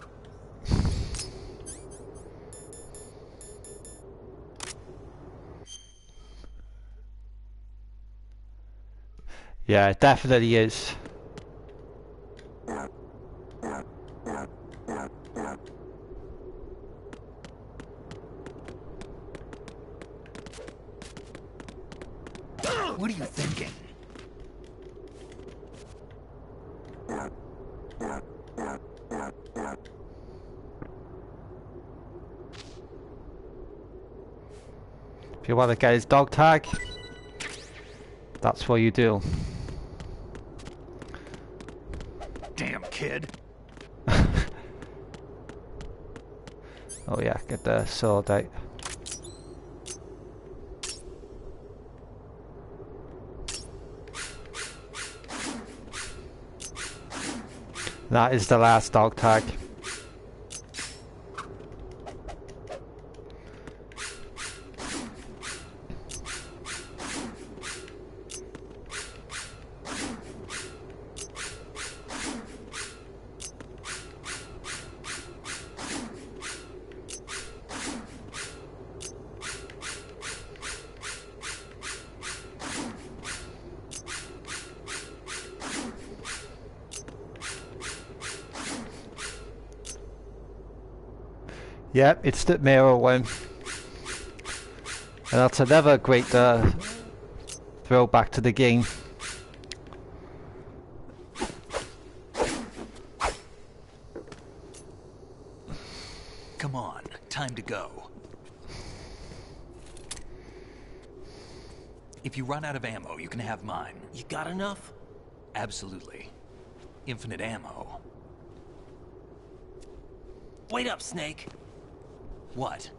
Yeah, it definitely is. What are you thinking? If you want to get his dog tag, that's what you do. Damn kid. Oh yeah, get the sword out. That is the last dog tag. Yep, it's the mirror one. And that's another great throwback to the game. Come on, time to go. If you run out of ammo, you can have mine. You got enough? Absolutely. Infinite ammo. Wait up, Snake. What?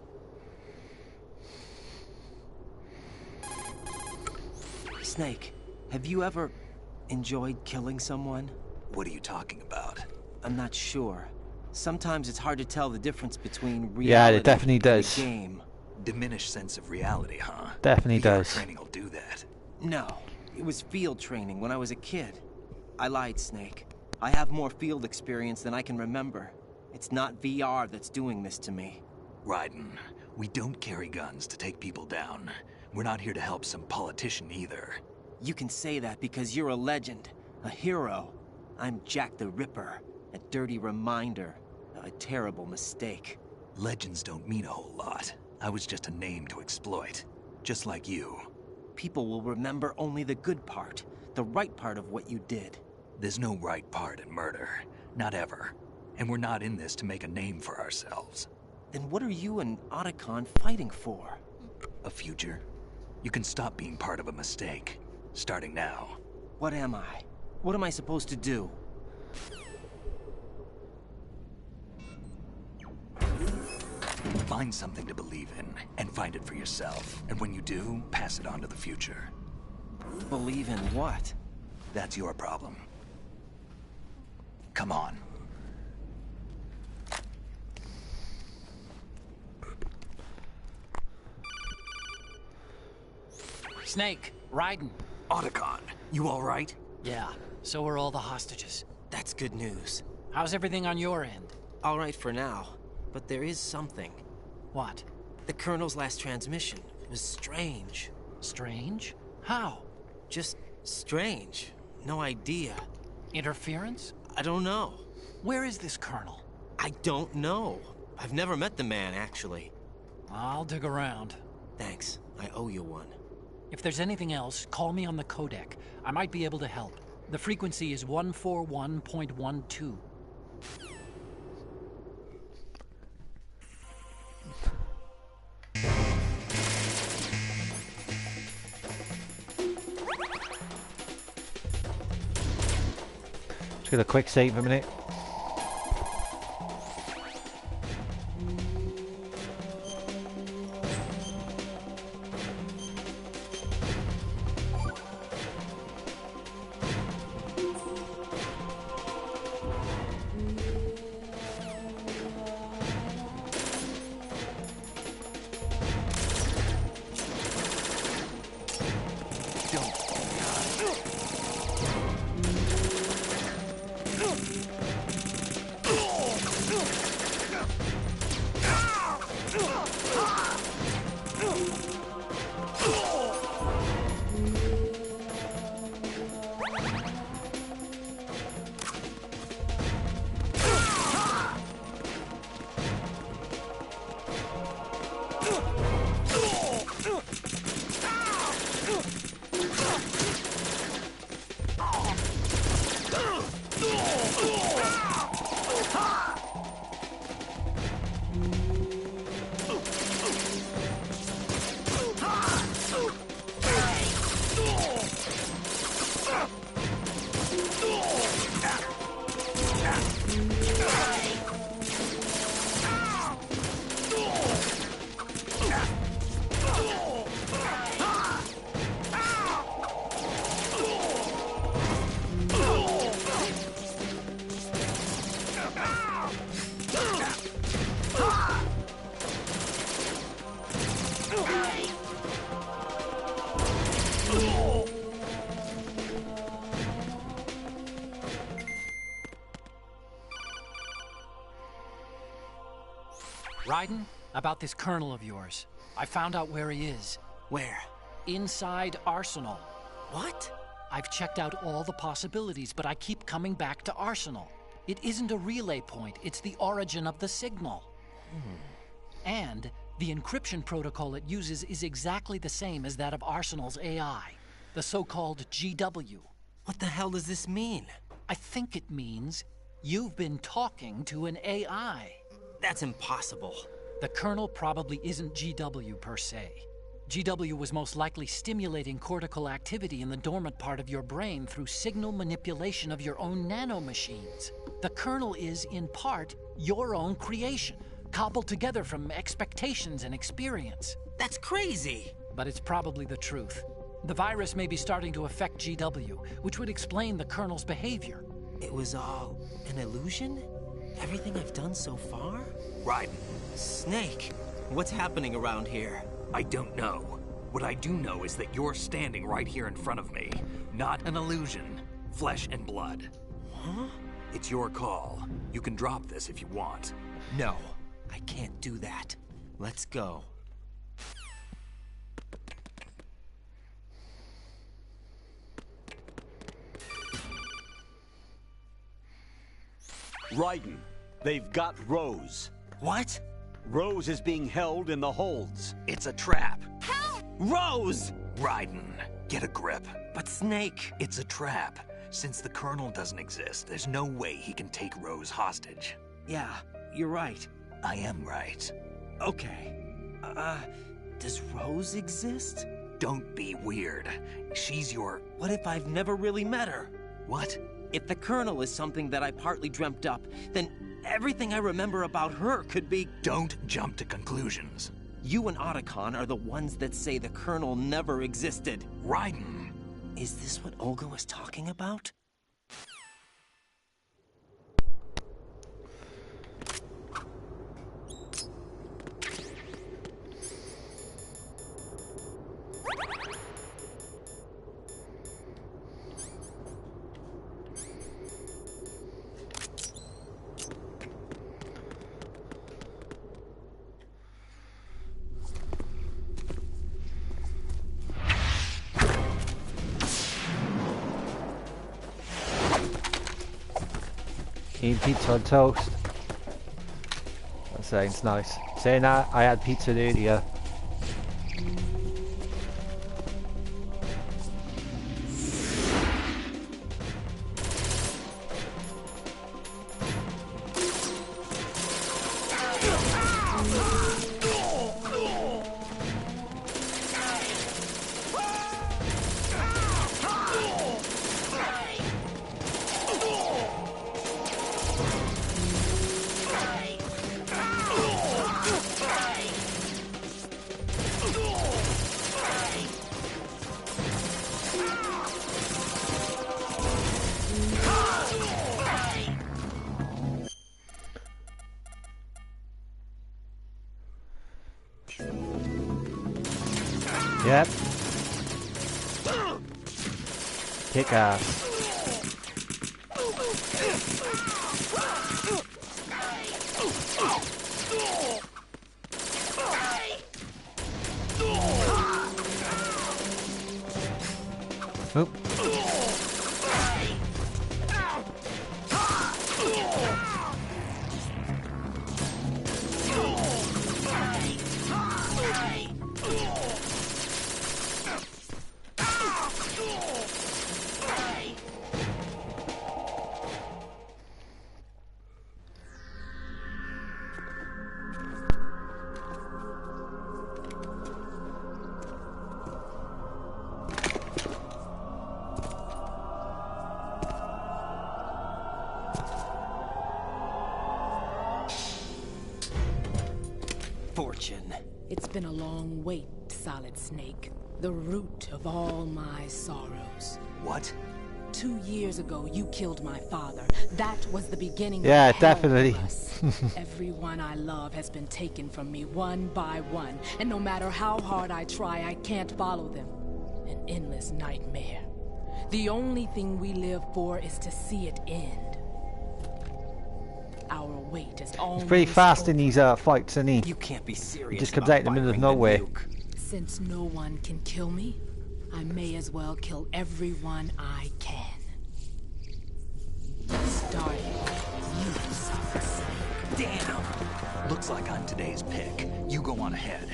Snake, have you ever enjoyed killing someone? What are you talking about? I'm not sure. Sometimes it's hard to tell the difference between reality Yeah, it definitely does. and a game. Diminished sense of reality, huh? Definitely VR does. Training will do that. No, it was field training when I was a kid. I lied, Snake. I have more field experience than I can remember. It's not VR that's doing this to me. Raiden, we don't carry guns to take people down. We're not here to help some politician either. You can say that because you're a legend, a hero. I'm Jack the Ripper, a dirty reminder of a terrible mistake. Legends don't mean a whole lot. I was just a name to exploit, just like you. People will remember only the good part, the right part of what you did. There's no right part in murder, not ever. And we're not in this to make a name for ourselves. Then what are you and Otacon fighting for? A future. You can stop being part of a mistake, starting now. What am I? What am I supposed to do? Find something to believe in, and find it for yourself. And when you do, pass it on to the future. Believe in what? That's your problem. Come on. Snake, Raiden. Otacon, you all right? Yeah, so are all the hostages. That's good news. How's everything on your end? All right for now, but there is something. What? The Colonel's last transmission was strange. Strange? How? Just strange. No idea. Interference? I don't know. Where is this Colonel? I don't know. I've never met the man, actually. I'll dig around. Thanks. I owe you one. If there's anything else, call me on the codec. I might be able to help. The frequency is 141.12. Just get a quick save a minute. Raiden, about this colonel of yours. I found out where he is. Where? Inside Arsenal. What? I've checked out all the possibilities, but I keep coming back to Arsenal. It isn't a relay point, it's the origin of the signal. And the encryption protocol it uses is exactly the same as that of Arsenal's AI, the so-called GW. What the hell does this mean? I think it means you've been talking to an AI. That's impossible. The Colonel probably isn't GW per se. GW was most likely stimulating cortical activity in the dormant part of your brain through signal manipulation of your own nanomachines. The Colonel is, in part, your own creation, cobbled together from expectations and experience. That's crazy! But it's probably the truth. The virus may be starting to affect GW, which would explain the Colonel's behavior. It was all an illusion? Everything I've done so far? Raiden. Snake, what's happening around here? I don't know. What I do know is that you're standing right here in front of me. Not an illusion. Flesh and blood. Huh? It's your call. You can drop this if you want. No, I can't do that. Let's go. Raiden, they've got Rose. What? Rose is being held in the holds. It's a trap. Help! Rose! Raiden, get a grip. But Snake... It's a trap. Since the Colonel doesn't exist, there's no way he can take Rose hostage. Yeah, you're right. I am right. Okay. Does Rose exist? Don't be weird. She's your... What if I've never really met her? What? If the Colonel is something that I partly dreamt up, then everything I remember about her could be... Don't jump to conclusions. You and Otacon are the ones that say the Colonel never existed. Raiden! Is this what Olga was talking about? Eating pizza on toast. That sounds nice. Saying that, I had pizza earlier. Yep. Kick ass. Oop. Fortune. It's been a long wait, Solid Snake. The root of all my sorrows. What? 2 years ago, you killed my father. That was the beginning yeah, of hell definitely. for us. Everyone I love has been taken from me one by one, and no matter how hard I try, I can't follow them. An endless nightmare. The only thing we live for is to see it end. our wait is almost He's pretty fast in over. these fights, isn't he? You can't be serious. He just comes out in the middle of nowhere. Since no one can kill me, I may as well kill everyone I can. Starting you, Solid Snake. Damn! Looks like I'm today's pick. You go on ahead.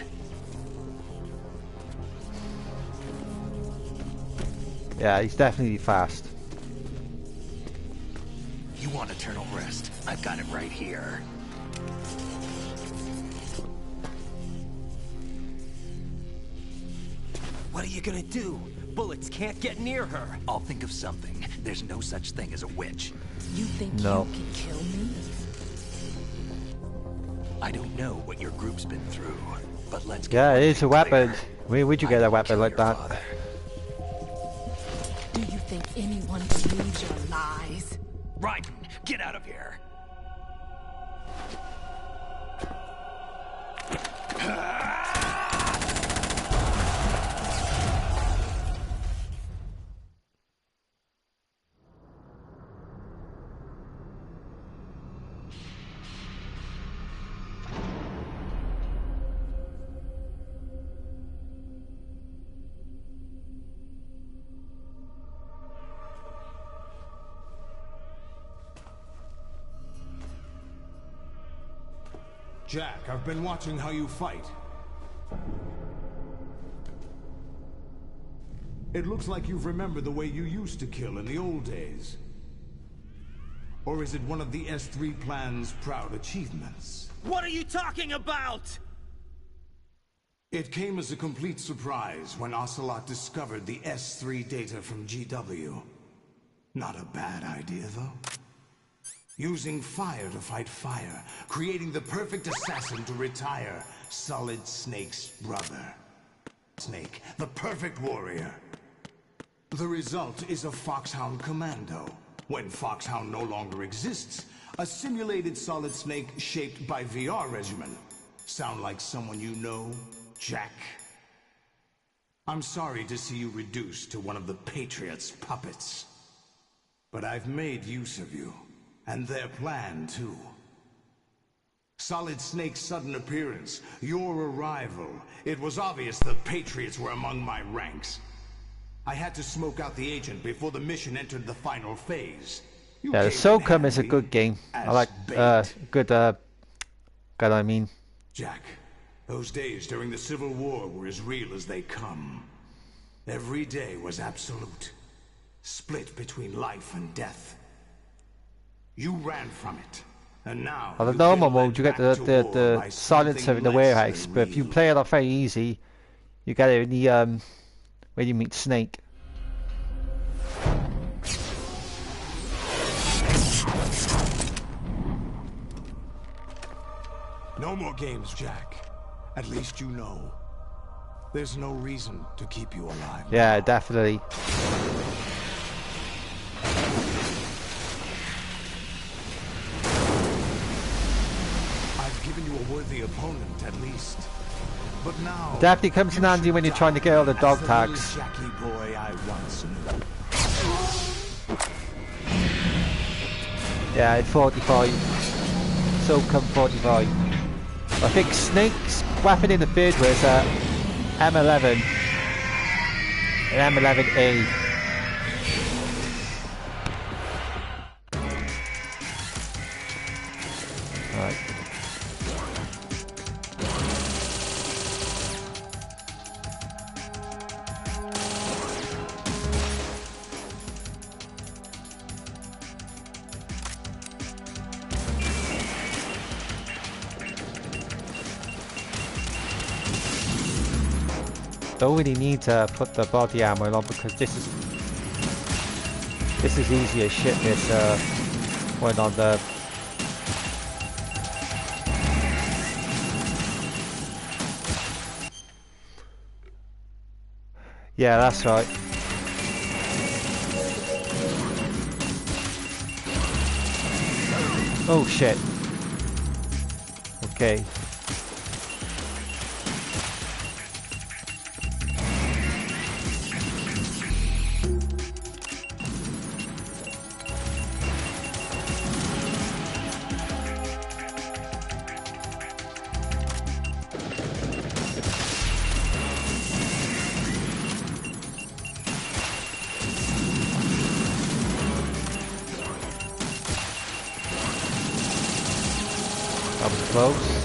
Yeah, he's definitely fast. You want eternal rest? I've got it right here. What are you gonna do? Bullets can't get near her. I'll think of something. There's no such thing as a witch. You think No. you can kill me? I don't know what your group's been through, but let's get Yeah, one it is thing a weapon. clear. Where would you get a weapon like that? Father. Do you think anyone believes your lies? Raiden, get out of here. Jack, I've been watching how you fight. It looks like you've remembered the way you used to kill in the old days. Or is it one of the S3 plan's proud achievements? What are you talking about? It came as a complete surprise when Ocelot discovered the S3 data from GW. Not a bad idea, though. Using fire to fight fire, creating the perfect assassin to retire Solid Snake's brother. Snake, the perfect warrior. The result is a Foxhound Commando. When Foxhound no longer exists, a simulated Solid Snake shaped by VR regimen. Sound like someone you know, Jack? I'm sorry to see you reduced to one of the Patriots' puppets. But I've made use of you. And their plan, too. Solid Snake's sudden appearance, your arrival. It was obvious the Patriots were among my ranks. I had to smoke out the agent before the mission entered the final phase. Yeah, the SOCOM is a good game. I like, good, I mean. Jack, those days during the Civil War were as real as they come. Every day was absolute. Split between life and death. You ran from it, and now On the normal mode, you get the silencer in the warehouse, but if you play it off very easy, you get it in the where you meet Snake. No more games, Jack. At least you know. There's no reason to keep you alive. Yeah, definitely. Given you a worthy opponent, at least. But now Definitely comes in handy when you're trying to get all the dog tags. Jackie boy I once knew. Yeah, at 45. So come 45. I think Snake's weapon in the third was M11 and M11A. Alright. Don't really need to put the body armor on because this is easy as shit. This one on the yeah, that's right. Oh shit. Okay. close.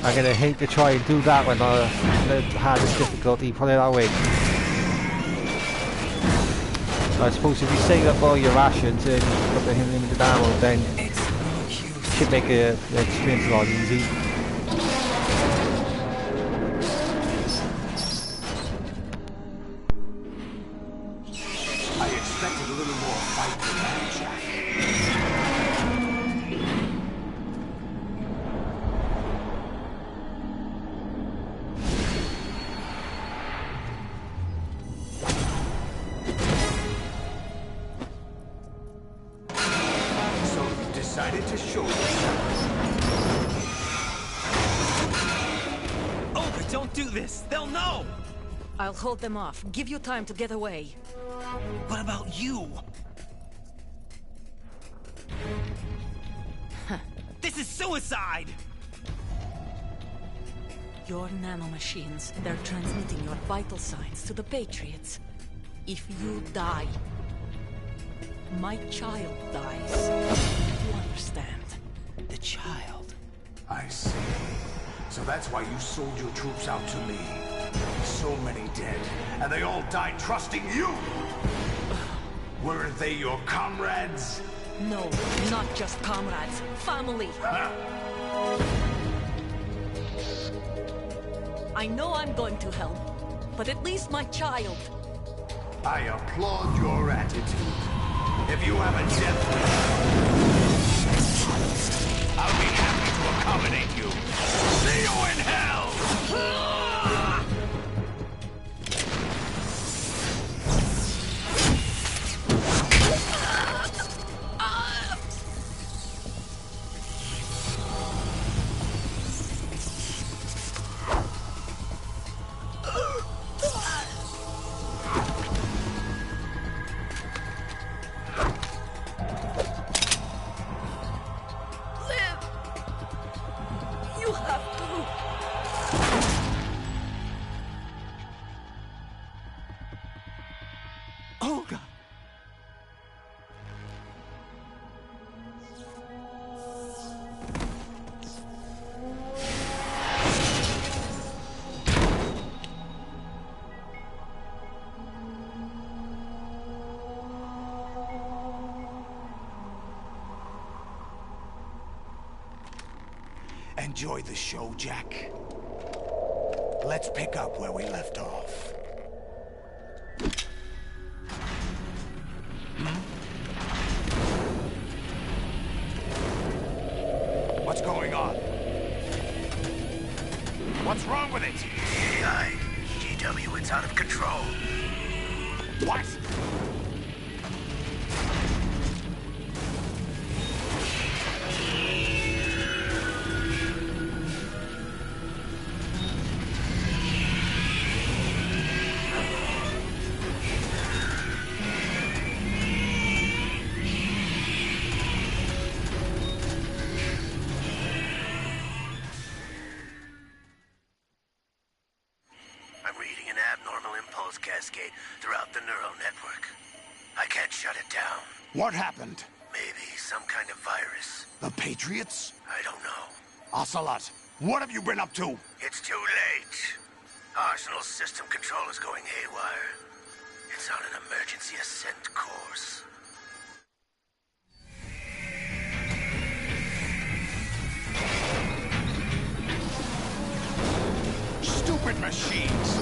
I'm gonna hate to try and do that when the hardest difficulty, put it that way. I suppose if you save up all your rations and put the limited ammo, then it should make the experience a lot easy. I expected a little more fight than that, Jack. Decided to show yourself. Oh, but don't do this! They'll know! I'll hold them off. Give you time to get away. What about you? This is suicide! Your nanomachines, they're transmitting your vital signs to the Patriots. If you die, my child dies. You understand? The child. I see. So that's why you sold your troops out to me. So many dead, and they all died trusting you! Weren't they your comrades? No, not just comrades. Family! I know I'm going to hell, but at least my child. I applaud your attitude. If you have a death wish, I'll be happy to accommodate you. See you in hell! Enjoy the show, Jack. Let's pick up where we left off. What's going on? What's wrong with it? AI. GW, it's out of control. What? Cascade throughout the neural network. I can't shut it down. What happened? Maybe some kind of virus. The Patriots? I don't know. Ocelot, what have you been up to? It's too late. Arsenal's system control is going haywire. It's on an emergency ascent course. Stupid machines!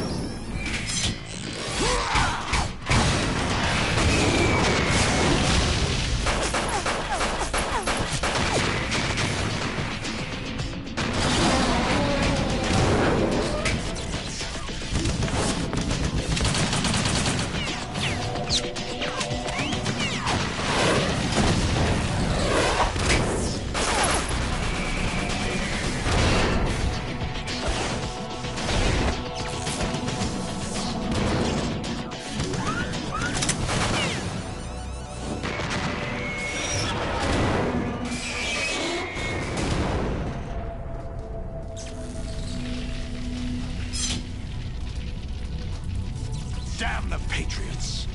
Damn the Patriots!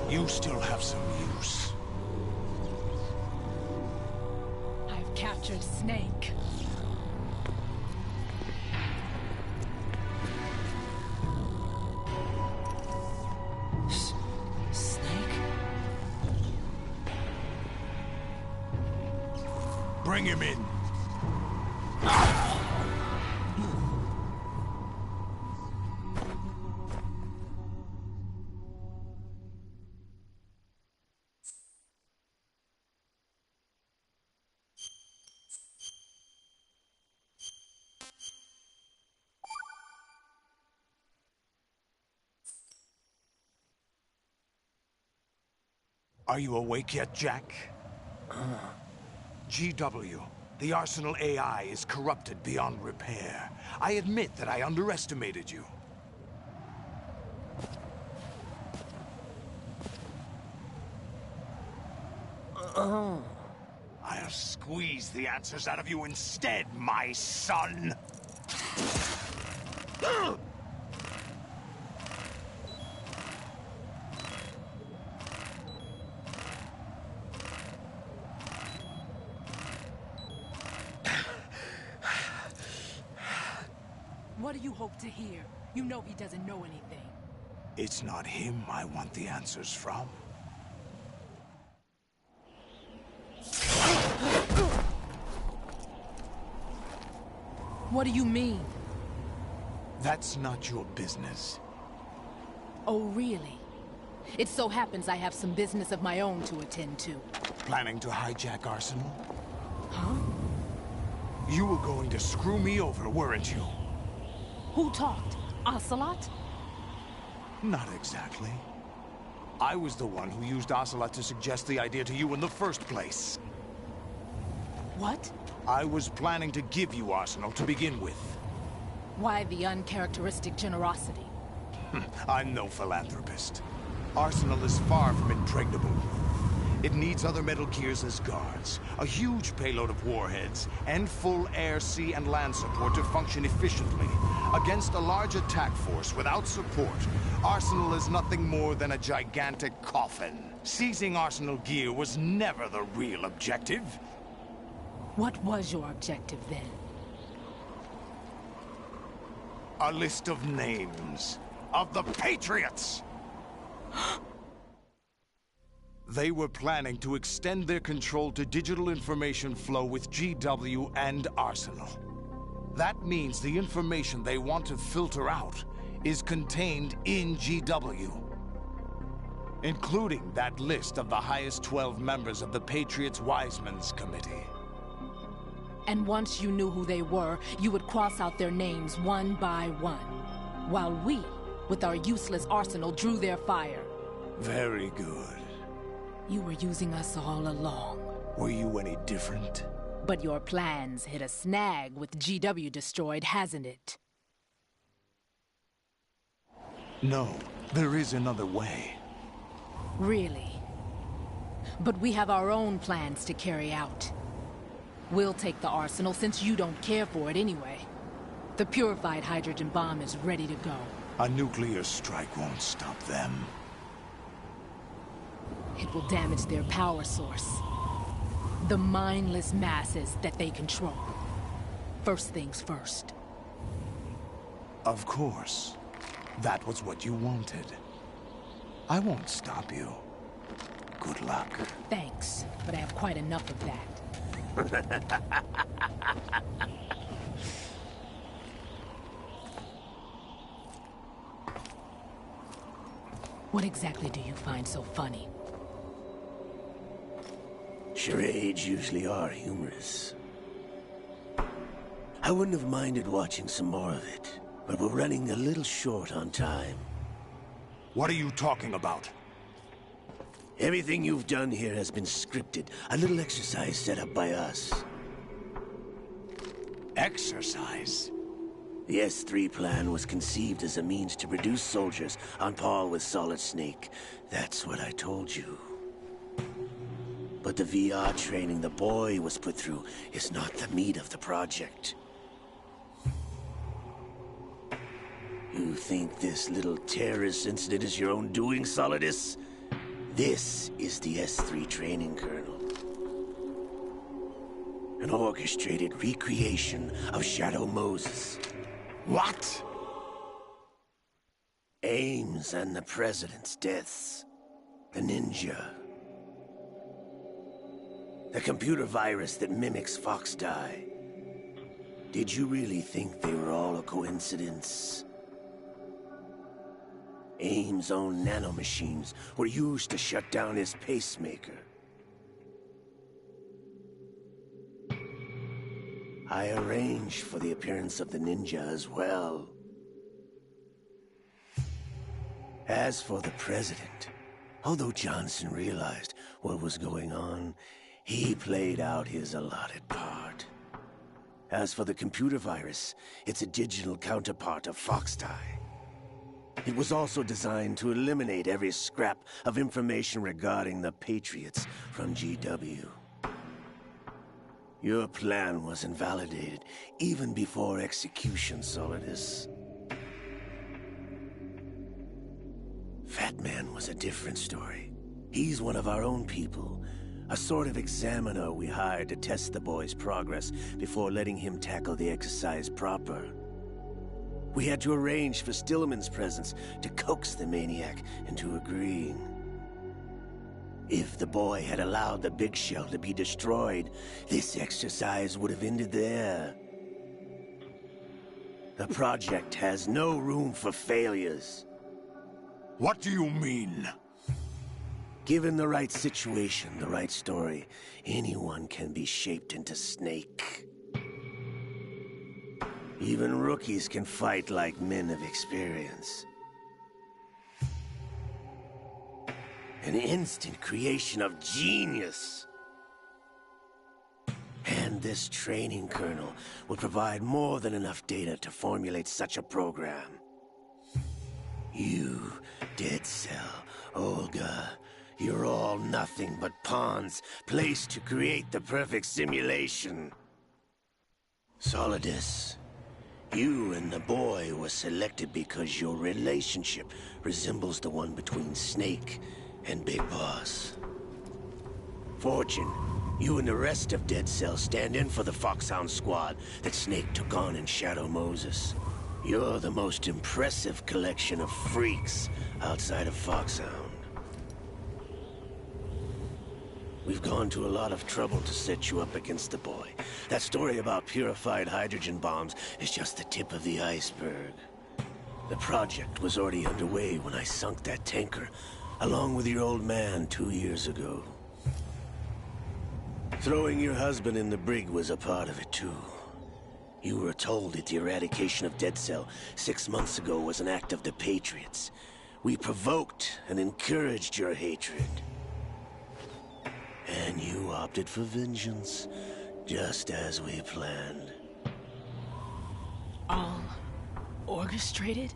You still have some use. I've captured Snake. Bring him in. Are you awake yet, Jack? GW, the Arsenal AI is corrupted beyond repair. I admit that I underestimated you. Oh. I'll squeeze the answers out of you instead, my son! What do you hope to hear? You know he doesn't know anything. It's not him I want the answers from. What do you mean? That's not your business. Oh, really? It so happens I have some business of my own to attend to. Planning to hijack Arsenal? Huh? You were going to screw me over, weren't you? Who talked? Ocelot? Not exactly. I was the one who used Ocelot to suggest the idea to you in the first place. What? I was planning to give you Arsenal to begin with. Why the uncharacteristic generosity? I'm no philanthropist. Arsenal is far from impregnable. It needs other Metal Gears as guards, a huge payload of warheads, and full air, sea, and land support to function efficiently. Against a large attack force without support, Arsenal is nothing more than a gigantic coffin. Seizing Arsenal gear was never the real objective. What was your objective then? A list of names of the Patriots! They were planning to extend their control to digital information flow with GW and Arsenal. That means the information they want to filter out is contained in GW, including that list of the highest 12 members of the Patriots' Wiseman's Committee. And once you knew who they were, you would cross out their names one by one, while we, with our useless arsenal, drew their fire. Very good. You were using us all along. Were you any different? But your plans hit a snag with GW destroyed, hasn't it? No, there is another way. Really? But we have our own plans to carry out. We'll take the arsenal since you don't care for it anyway. The purified hydrogen bomb is ready to go. A nuclear strike won't stop them. It will damage their power source. The mindless masses that they control. First things first. Of course. That was what you wanted. I won't stop you. Good luck. Thanks, but I have quite enough of that. What exactly do you find so funny? Charades usually are humorous. I wouldn't have minded watching some more of it, but we're running a little short on time. What are you talking about? Everything you've done here has been scripted. A little exercise set up by us. Exercise? The S3 plan was conceived as a means to produce soldiers on par with Solid Snake. That's what I told you. But the VR training the boy was put through is not the meat of the project. You think this little terrorist incident is your own doing, Solidus? This is the S3 training kernel. An orchestrated recreation of Shadow Moses. What? Ames and the President's deaths. The ninja. The computer virus that mimics Foxdie. Did you really think they were all a coincidence? Ames' own nanomachines were used to shut down his pacemaker. I arranged for the appearance of the ninja as well. As for the President, although Johnson realized what was going on, he played out his allotted part. As for the computer virus, it's a digital counterpart of Foxdie. It was also designed to eliminate every scrap of information regarding the Patriots from GW. Your plan was invalidated even before execution, Solidus. Fat Man was a different story. He's one of our own people. A sort of examiner we hired to test the boy's progress before letting him tackle the exercise proper. We had to arrange for Stillman's presence to coax the maniac into agreeing. If the boy had allowed the big shell to be destroyed, this exercise would have ended there. The project has no room for failures. What do you mean? Given the right situation, the right story, anyone can be shaped into Snake. Even rookies can fight like men of experience. An instant creation of genius. And this training kernel will provide more than enough data to formulate such a program. You, Dead Cell, Olga, you're all nothing but pawns placed to create the perfect simulation. Solidus, you and the boy were selected because your relationship resembles the one between Snake and Big Boss. Fortune, you and the rest of Dead Cell stand in for the Foxhound squad that Snake took on in Shadow Moses. You're the most impressive collection of freaks outside of Foxhound. We've gone to a lot of trouble to set you up against the boy. That story about purified hydrogen bombs is just the tip of the iceberg. The project was already underway when I sunk that tanker, along with your old man 2 years ago. Throwing your husband in the brig was a part of it too. You were told that the eradication of Dead Cell 6 months ago was an act of the Patriots. We provoked and encouraged your hatred. And you opted for vengeance, just as we planned. All orchestrated?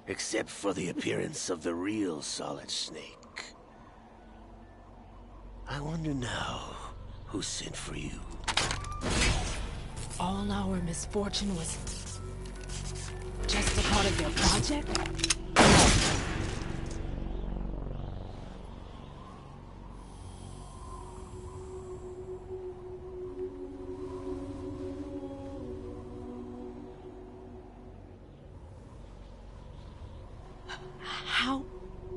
Except for the appearance of the real Solid Snake. I wonder now who sent for you. All our misfortune was just a part of their project? How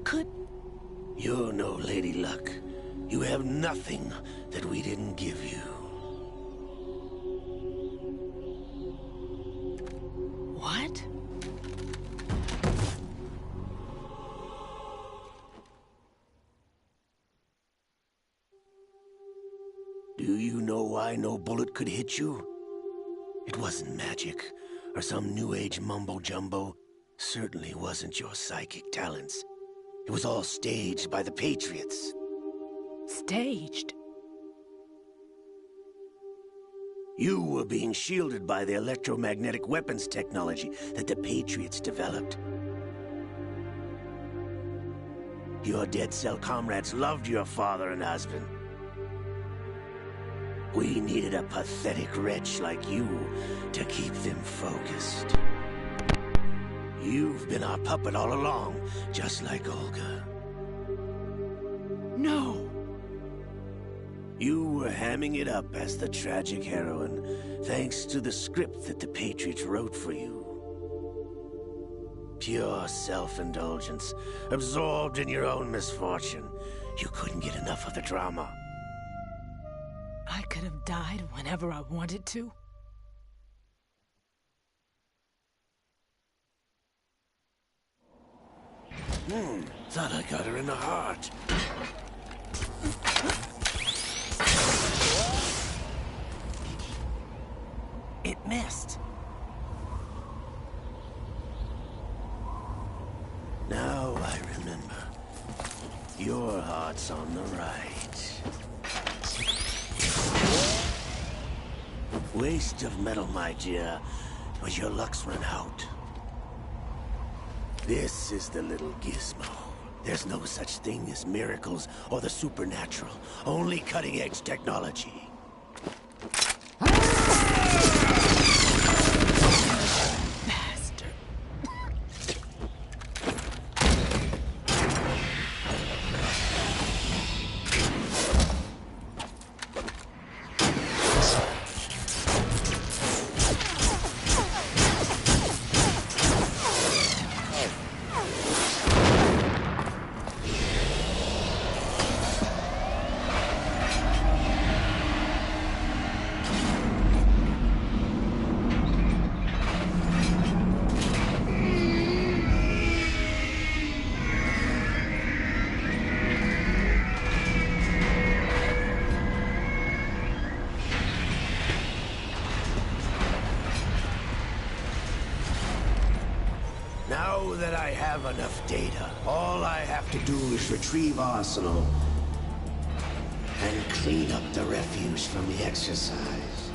could... You're no Lady Luck. You have nothing that we didn't give you. What? Do you know why no bullet could hit you? It wasn't magic, or some new age mumbo-jumbo. Certainly wasn't your psychic talents. It was all staged by the Patriots. Staged? You were being shielded by the electromagnetic weapons technology that the Patriots developed. Your Dead Cell comrades loved your father and husband. We needed a pathetic wretch like you to keep them focused. You've been our puppet all along, just like Olga. No! You were hamming it up as the tragic heroine, thanks to the script that the Patriots wrote for you. Pure self-indulgence, absorbed in your own misfortune. You couldn't get enough of the drama. I could have died whenever I wanted to. Thought I got her in the heart. It missed. Now I remember. Your heart's on the right. Waste of metal, my dear, but your luck's run out. This is the little gizmo. There's no such thing as miracles or the supernatural. Only cutting-edge technology. Now that I have enough data, all I have to do is retrieve Arsenal and clean up the refuse from the exercise.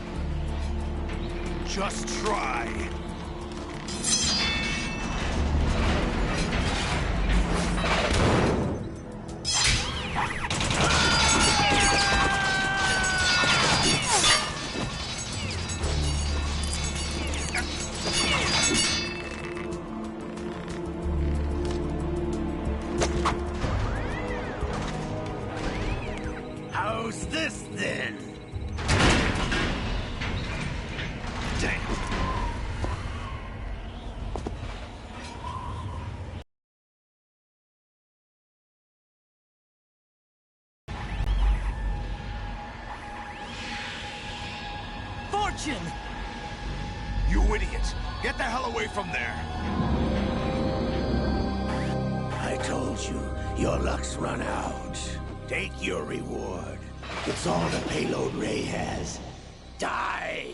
Just try. How's this then? Damn. Fortune! You idiot! Get the hell away from there! I told you, your luck's run out. Take your reward. It's all the payload Ray has. Die!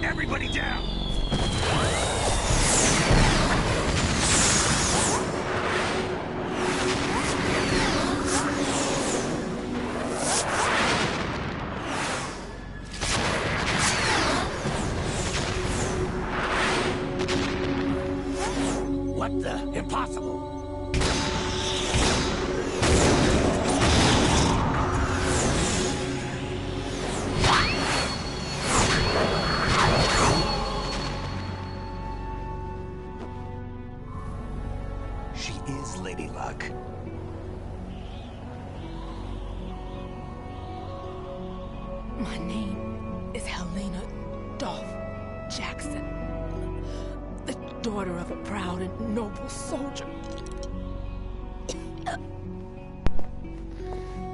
Everybody down! What the? Impossible! She is Lady Luck. My name is Helena Dolph Jackson, the daughter of a proud and noble soldier.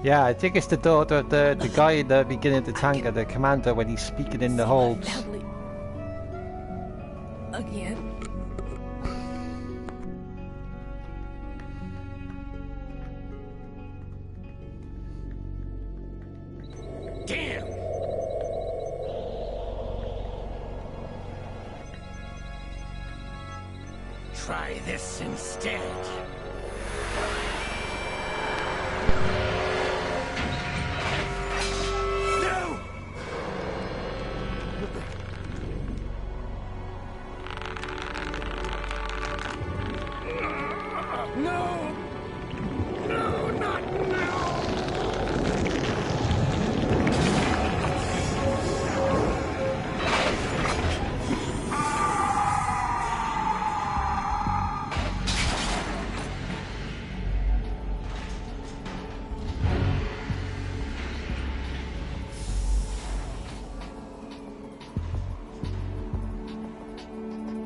Yeah, I think it's the daughter of the guy in the beginning of the tanker, the commander, when he's speaking in the holds. Again. Damn! Try this instead. No! No! No, not now!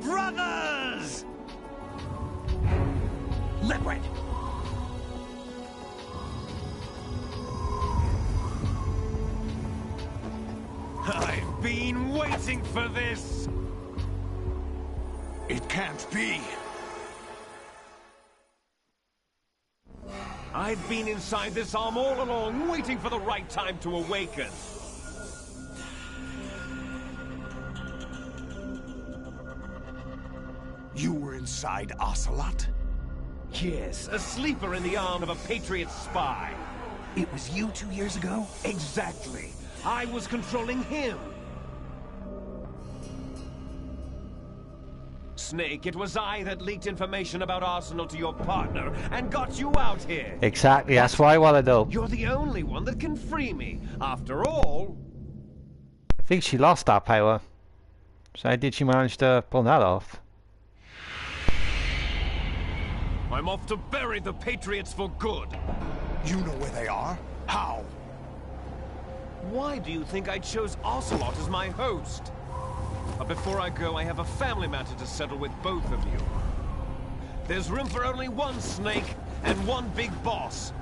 Brothers! Liquid! I've been waiting for this! It can't be! I've been inside this arm all along, waiting for the right time to awaken. You were inside Ocelot? kiss, a sleeper in the arm of a Patriot spy. It was you 2 years ago? Exactly. I was controlling him. Snake, it was I that leaked information about Arsenal to your partner and got you out here. Exactly, that's what I want to know. You're the only one that can free me. After all... I think she lost that power. So how did she manage to pull that off? I'm off to bury the Patriots for good. You know where they are? How? Why do you think I chose Ocelot as my host? But before I go, I have a family matter to settle with both of you. There's room for only one Snake and one big boss.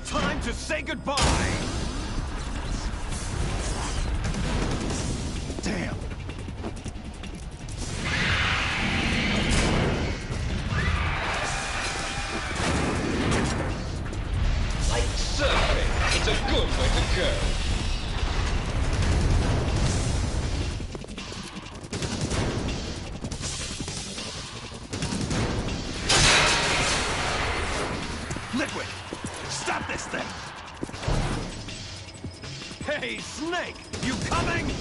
Time to say goodbye! Damn! Like surfing, it's a good way to go. Liquid! Stop this thing! Hey, Snake! You coming?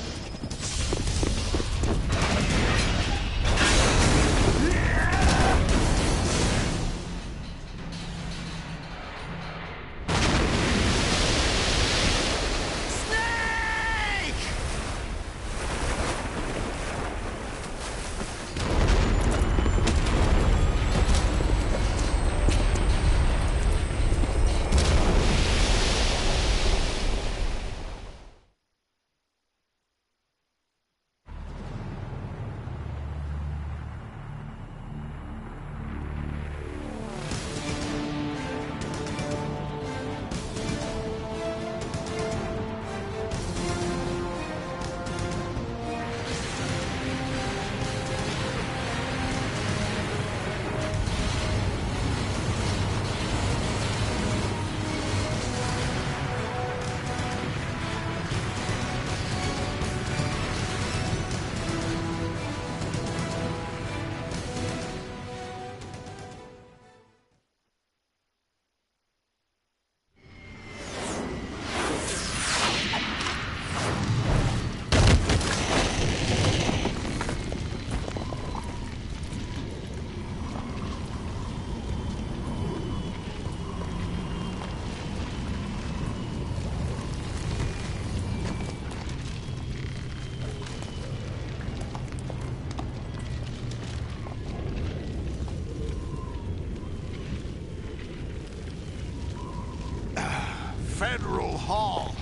Federal Hall.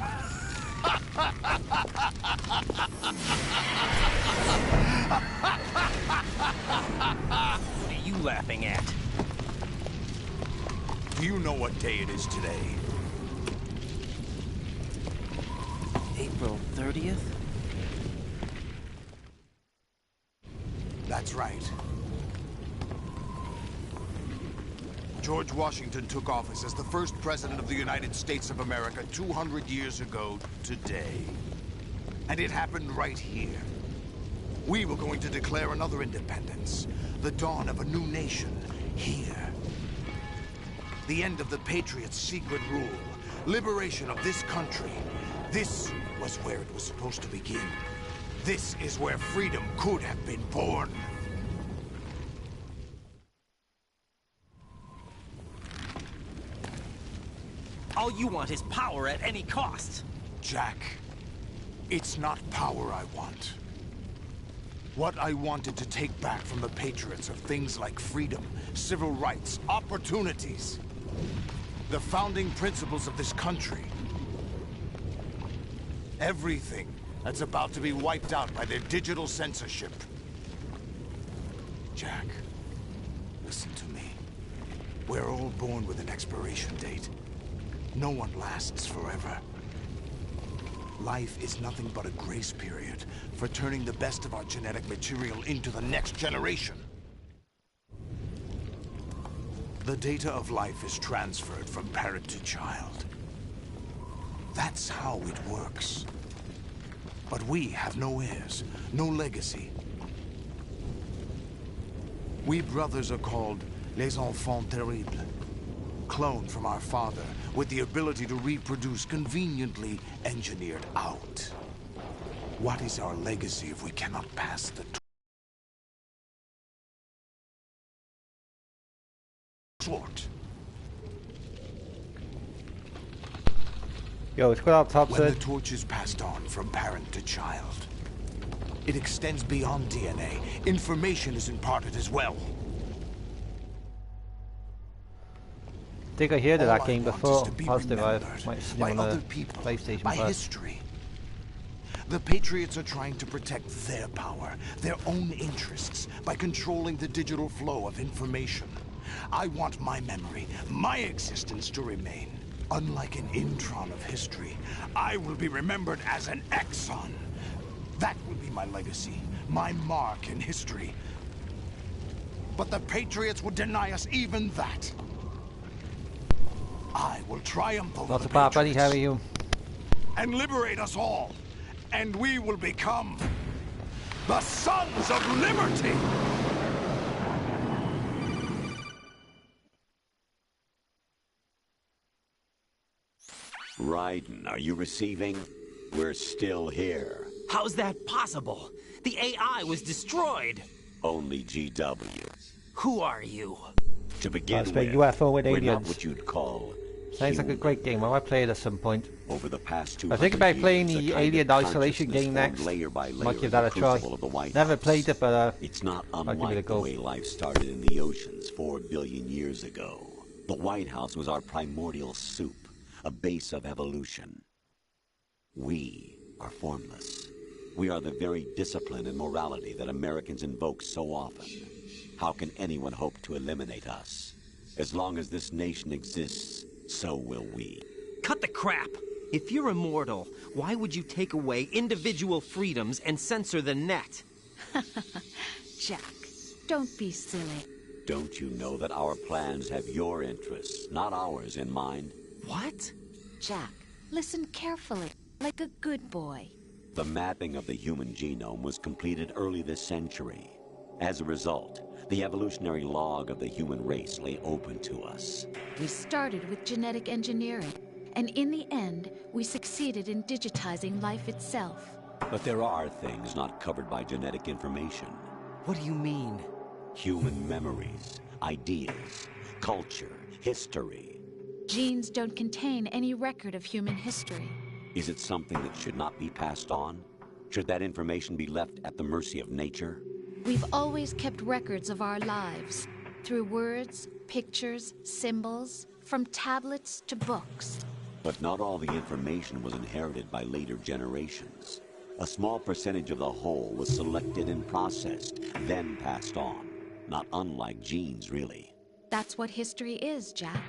What are you laughing at? Do you know what day it is today? April 30th? That's right. George Washington took office as the first president of the United States of America 200 years ago today. And it happened right here. We were going to declare another independence, the dawn of a new nation, here. The end of the Patriots' secret rule, liberation of this country. This was where it was supposed to begin. This is where freedom could have been born. All you want is power at any cost. Jack, it's not power I want. What I wanted to take back from the Patriots are things like freedom, civil rights, opportunities. The founding principles of this country. Everything that's about to be wiped out by their digital censorship. Jack, listen to me. We're all born with an expiration date. No one lasts forever. Life is nothing but a grace period for turning the best of our genetic material into the next generation. The data of life is transferred from parent to child. That's how it works. But we have no heirs, no legacy. We brothers are called les enfants terribles. Cloned from our father, with the ability to reproduce conveniently engineered out. What is our legacy if we cannot pass the torch? Yo, it's got up top, when the torch is passed on from parent to child, it extends beyond DNA. Information is imparted as well. I think I heard of that game before. Positive, I might have seen it on other the people, PlayStation by Plus. history. The Patriots are trying to protect their power, their own interests, by controlling the digital flow of information. I want my memory, my existence to remain. Unlike an intron of history, I will be remembered as an exon. That will be my legacy, my mark in history. But the Patriots would deny us even that. I will triumph over the Not buddy, how are you? and liberate us all. And we will become the Sons of Liberty! Raiden, are you receiving? We're still here. How's that possible? The AI was destroyed. Only GW. Who are you? To begin with, UFO with we're aliens. not what you'd call Sounds like a great game. I might play it at some point. Over the past 200 I think about playing years, the a kind Alien of Isolation consciousness game next. formed layer by layer Might give in that the a try. crucible of the White Never House. played it, but it's not I'll give it a unlike go. the way life started in the oceans 4 billion years ago. The White House was our primordial soup, a base of evolution. We are formless. We are the very discipline and morality that Americans invoke so often. How can anyone hope to eliminate us? As long as this nation exists, so will we. Cut the crap! If you're immortal, why would you take away individual freedoms and censor the net? Jack, don't be silly. Don't you know that our plans have your interests, not ours, in mind? What? Jack, listen carefully, like a good boy. The mapping of the human genome was completed early this century. As a result, the evolutionary log of the human race lay open to us. We started with genetic engineering, and in the end, we succeeded in digitizing life itself. But there are things not covered by genetic information. What do you mean? Human memories, ideas, culture, history. Genes don't contain any record of human history. Is it something that should not be passed on? Should that information be left at the mercy of nature? We've always kept records of our lives, through words, pictures, symbols, from tablets to books. But not all the information was inherited by later generations. A small percentage of the whole was selected and processed, then passed on. Not unlike genes, really. That's what history is, Jack.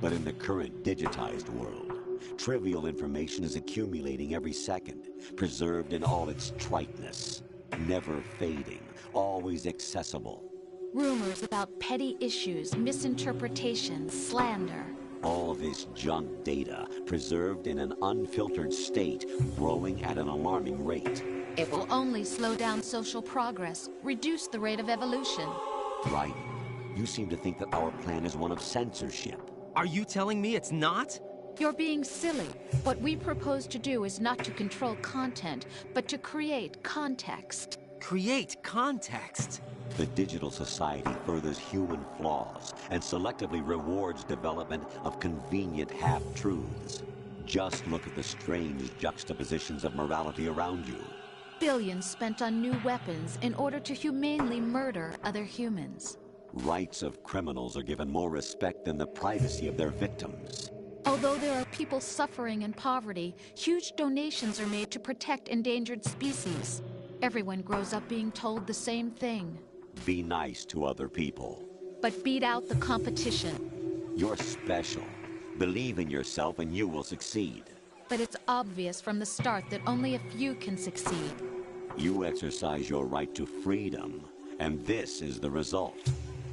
But in the current digitized world, trivial information is accumulating every second, preserved in all its triteness, never fading, always accessible. Rumors about petty issues, misinterpretations, slander. All this junk data, preserved in an unfiltered state, growing at an alarming rate. It will only slow down social progress, reduce the rate of evolution. Right. You seem to think that our plan is one of censorship. Are you telling me it's not? You're being silly. What we propose to do is not to control content, but to create context. Create context? The digital society furthers human flaws and selectively rewards development of convenient half-truths. Just look at the strange juxtapositions of morality around you. Billions spent on new weapons in order to humanely murder other humans. Rights of criminals are given more respect than the privacy of their victims. Although there are people suffering in poverty, huge donations are made to protect endangered species. Everyone grows up being told the same thing. Be nice to other people. But beat out the competition. You're special. Believe in yourself and you will succeed. But it's obvious from the start that only a few can succeed. You exercise your right to freedom, and this is the result.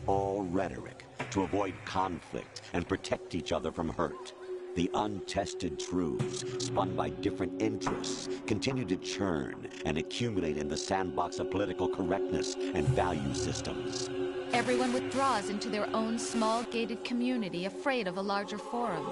All rhetoric to avoid conflict and protect each other from hurt. The untested truths, spun by different interests, continue to churn and accumulate in the sandbox of political correctness and value systems. Everyone withdraws into their own small gated community, afraid of a larger forum.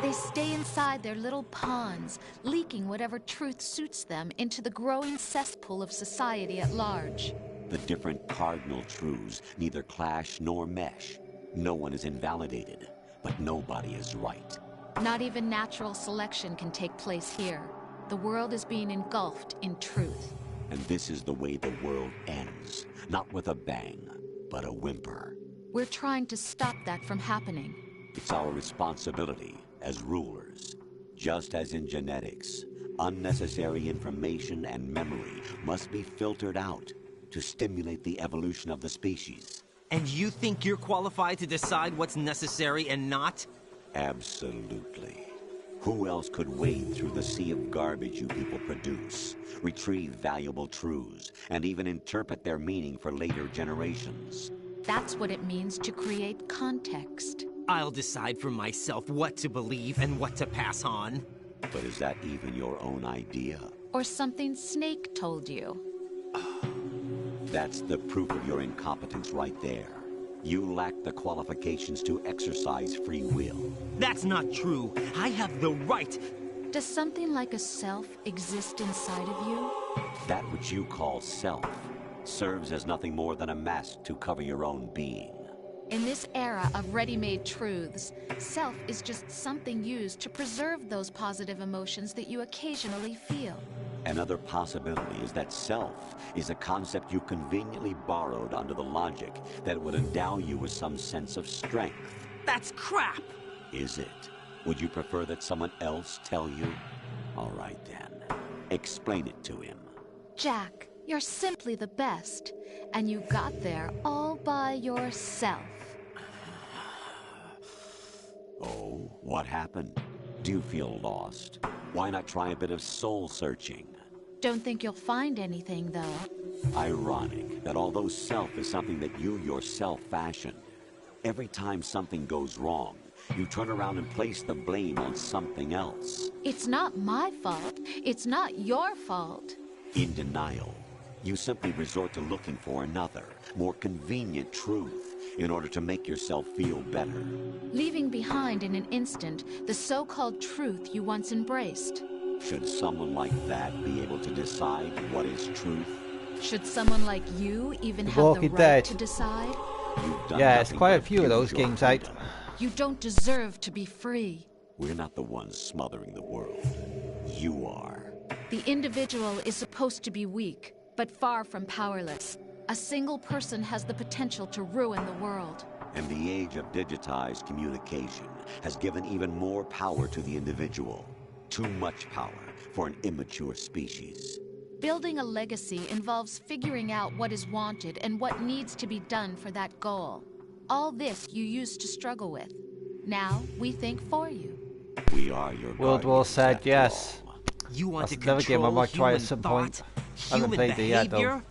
They stay inside their little ponds, leaking whatever truth suits them into the growing cesspool of society at large. The different cardinal truths neither clash nor mesh. No one is invalidated, but nobody is right. Not even natural selection can take place here. The world is being engulfed in truth. And this is the way the world ends. Not with a bang, but a whimper. We're trying to stop that from happening. It's our responsibility as rulers. Just as in genetics, unnecessary information and memory must be filtered out to stimulate the evolution of the species. And you think you're qualified to decide what's necessary and not? Absolutely. Who else could wade through the sea of garbage you people produce, retrieve valuable truths, and even interpret their meaning for later generations? That's what it means to create context. I'll decide for myself what to believe and what to pass on. But is that even your own idea? Or something Snake told you? That's the proof of your incompetence right there. You lack the qualifications to exercise free will. That's not true. I have the right. Does something like a self exist inside of you? That which you call self serves as nothing more than a mask to cover your own being. In this era of ready-made truths, self is just something used to preserve those positive emotions that you occasionally feel. Another possibility is that self is a concept you conveniently borrowed under the logic that it would endow you with some sense of strength. That's crap! Is it? Would you prefer that someone else tell you? All right then. Explain it to him. Jack, you're simply the best. And you got there all by yourself. Oh, what happened? Do you feel lost? Why not try a bit of soul-searching? Don't think you'll find anything, though. Ironic that although self is something that you yourself fashioned, every time something goes wrong, you turn around and place the blame on something else. It's not my fault. It's not your fault. In denial, you simply resort to looking for another, more convenient truth in order to make yourself feel better. Leaving behind in an instant the so-called truth you once embraced. Should someone like that be able to decide what is truth? Should someone like you even have the Walking right Dead. to decide? Yeah, it's quite a few of those games out. You don't deserve to be free. We're not the ones smothering the world. You are. The individual is supposed to be weak, but far from powerless. A single person has the potential to ruin the world. And the age of digitized communication has given even more power to the individual. Too much power for an immature species. Building a legacy involves figuring out what is wanted and what needs to be done for that goal. All this you used to struggle with. Now we think for you. We are your World War said yes. You want That's to another game I control might try at human some thought, point. I haven't human played it yet, though. behavior?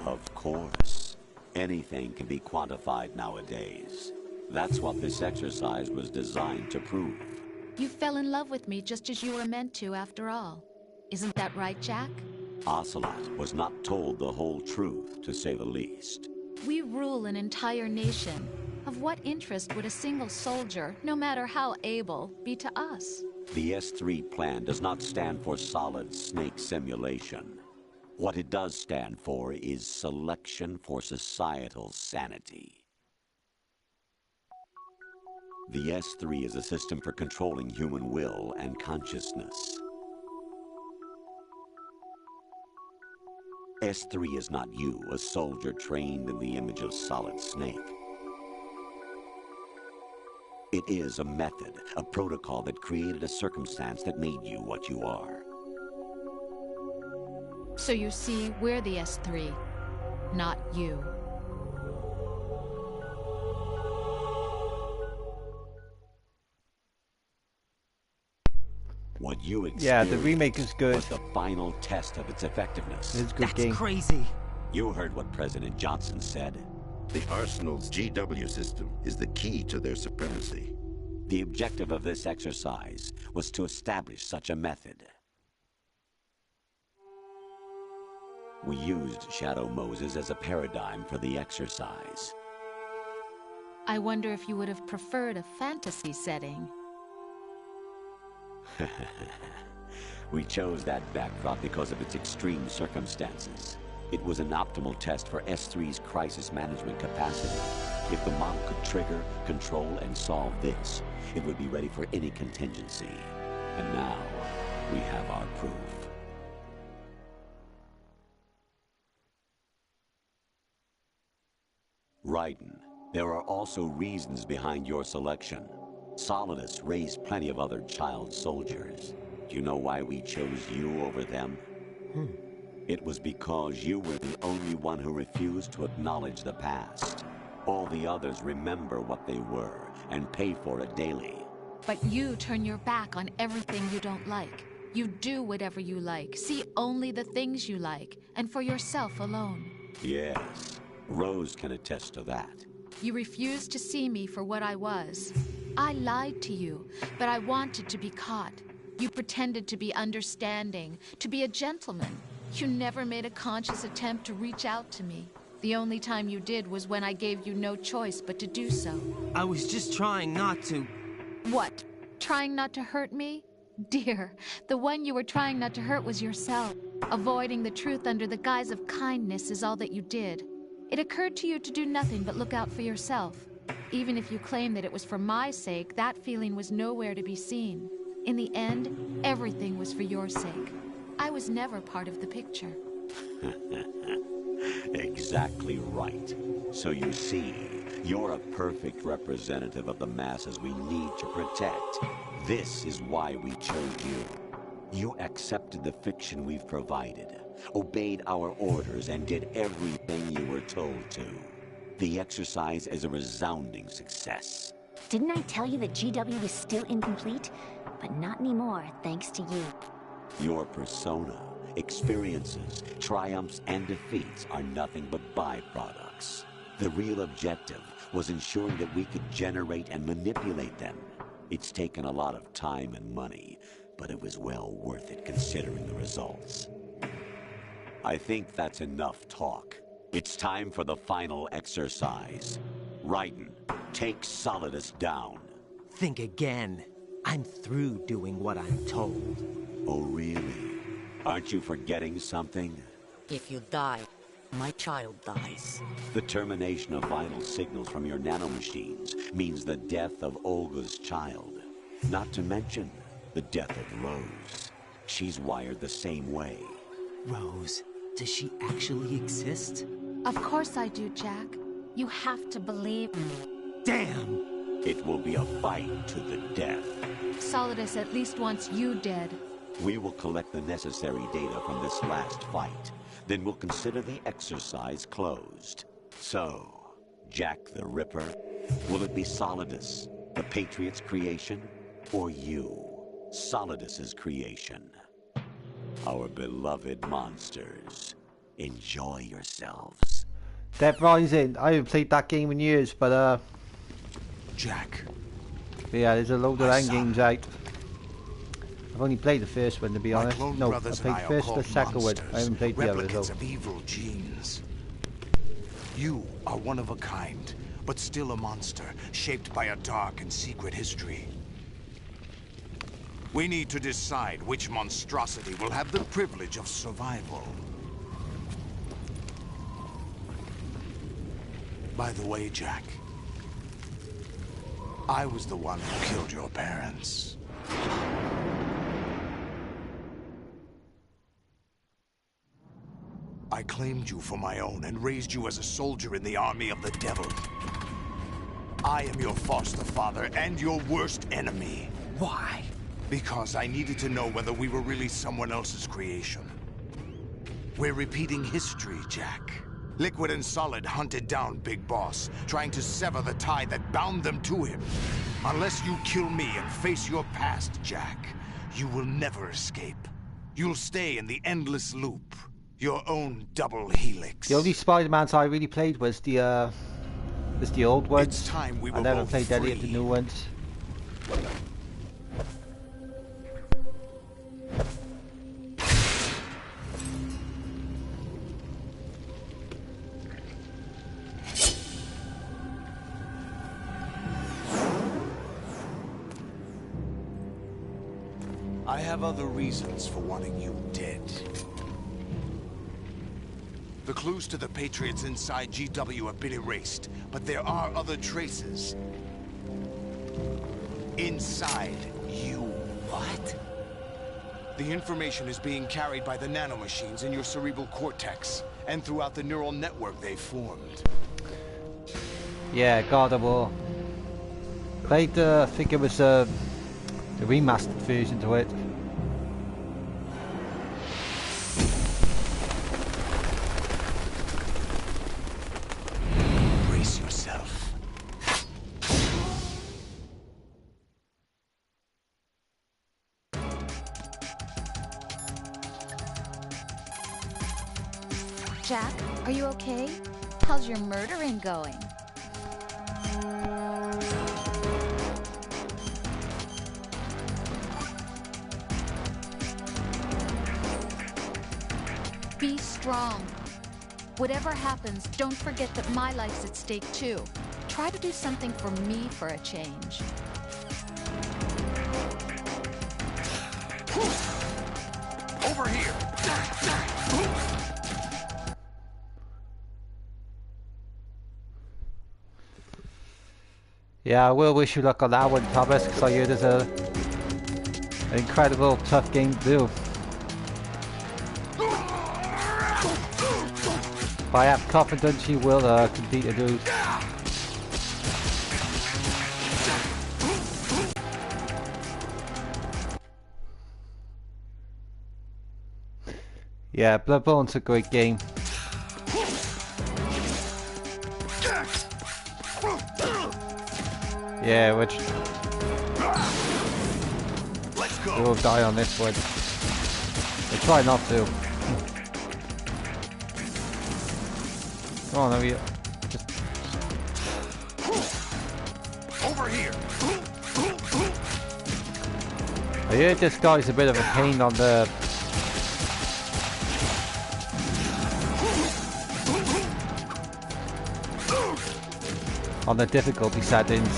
Of course. Anything can be quantified nowadays. That's what this exercise was designed to prove. You fell in love with me just as you were meant to, after all. Isn't that right, Jack? Ocelot was not told the whole truth, to say the least. We rule an entire nation. Of what interest would a single soldier, no matter how able, be to us? The S3 plan does not stand for solid snake simulation. What it does stand for is selection for societal sanity. The S3 is a system for controlling human will and consciousness. S3 is not you, a soldier trained in the image of Solid Snake. It is a method, a protocol that created a circumstance that made you what you are. So you see, we're the S3, not you. What you experienced Yeah, the remake is good. was the final test of its effectiveness. It's a good game. Crazy. You heard what President Johnson said. The Arsenal's GW system is the key to their supremacy. The objective of this exercise was to establish such a method. We used Shadow Moses as a paradigm for the exercise. I wonder if you would have preferred a fantasy setting. We chose that backdrop because of its extreme circumstances. It was an optimal test for S3's crisis management capacity. If the model could trigger, control, and solve this, it would be ready for any contingency. And now, we have our proof. Raiden, there are also reasons behind your selection. Solidus raised plenty of other child soldiers. Do you know why we chose you over them? It was because you were the only one who refused to acknowledge the past. All the others remember what they were and pay for it daily. But you turn your back on everything you don't like. You do whatever you like, see only the things you like, and for yourself alone. Yes, Rose can attest to that. You refused to see me for what I was. I lied to you, but I wanted to be caught. You pretended to be understanding, to be a gentleman. You never made a conscious attempt to reach out to me. The only time you did was when I gave you no choice but to do so. I was just trying not to... What? Trying not to hurt me? Dear, the one you were trying not to hurt was yourself. Avoiding the truth under the guise of kindness is all that you did. It occurred to you to do nothing but look out for yourself. Even if you claim that it was for my sake, that feeling was nowhere to be seen. In the end, everything was for your sake. I was never part of the picture. Exactly right. So you see, you're a perfect representative of the masses we need to protect. This is why we chose you. You accepted the fiction we've provided, obeyed our orders, and did everything you were told to. The exercise is a resounding success. Didn't I tell you that GW is still incomplete? But not anymore, thanks to you. Your persona, experiences, triumphs, and defeats are nothing but byproducts. The real objective was ensuring that we could generate and manipulate them. It's taken a lot of time and money, but it was well worth it considering the results. I think that's enough talk. It's time for the final exercise. Raiden, take Solidus down. Think again. I'm through doing what I'm told. Oh, really? Aren't you forgetting something? If you die, my child dies. The termination of vital signals from your nanomachines means the death of Olga's child. Not to mention the death of Rose. She's wired the same way. Rose, does she actually exist? Of course I do, Jack. You have to believe me. Damn! It will be a fight to the death. Solidus at least wants you dead. We will collect the necessary data from this last fight. Then we'll consider the exercise closed. So, Jack the Ripper, will it be Solidus, the Patriot's creation, or you, Solidus's creation? Our beloved monsters, enjoy yourselves. Dead Rising. I haven't played that game in years, but Jack. Yeah, there's a load of end games out. I've only played the first one, to be honest. No, I played the first and the second one. I haven't played the others. Replicants of evil genes. You are one of a kind, but still a monster, shaped by a dark and secret history. We need to decide which monstrosity will have the privilege of survival. By the way, Jack, I was the one who killed your parents. I claimed you for my own and raised you as a soldier in the army of the devil. I am your foster father and your worst enemy. Why? Because I needed to know whether we were really someone else's creation. We're repeating history, Jack. Liquid and Solid hunted down Big Boss, trying to sever the tie that bound them to him. Unless you kill me and face your past, Jack, you will never escape. You'll stay in the endless loop. Your own double helix. The only Spider-Mans I really played was the It's the old ones. It's time we I were never both played any of the free. new ones. I have other reasons for wanting you dead. The clues to the Patriots inside GW have been erased, but there are other traces. Inside you. What? The information is being carried by the nanomachines in your cerebral cortex, and throughout the neural network they formed. Yeah, God of War. Played I think it was the remastered version to it. Brace yourself. Jack, are you okay? How's your murdering going? Be strong. Whatever happens, don't forget that my life's at stake too. Try to do something for me for a change. Over here! Yeah, I will wish you luck on that one, Thomas, because I hear there's an incredible tough game to do. But I have confidence you will compete and do. Yeah, Bloodborne's a great game. Yeah, which let's go. We will die on this one. We'll try not to. Come on, over here. Just over here. I hear this guy's a bit of a pain on the difficulty settings.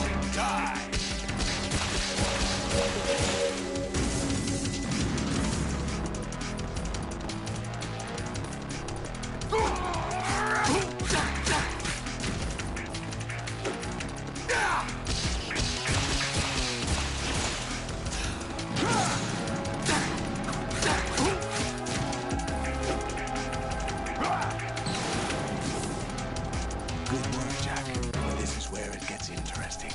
Good work, Jack. This is where it gets interesting.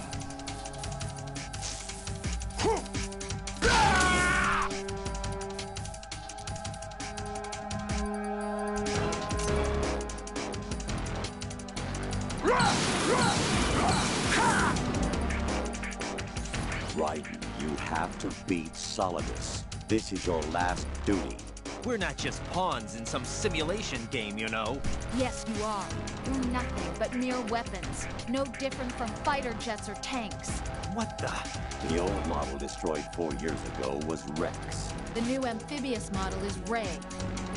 Raiden, you have to beat Solidus. This is your last duty. We're not just pawns in some simulation game, you know. Yes, you are. You're nothing but mere weapons. No different from fighter jets or tanks. What the? The old model destroyed 4 years ago was Rex. The new amphibious model is Ray.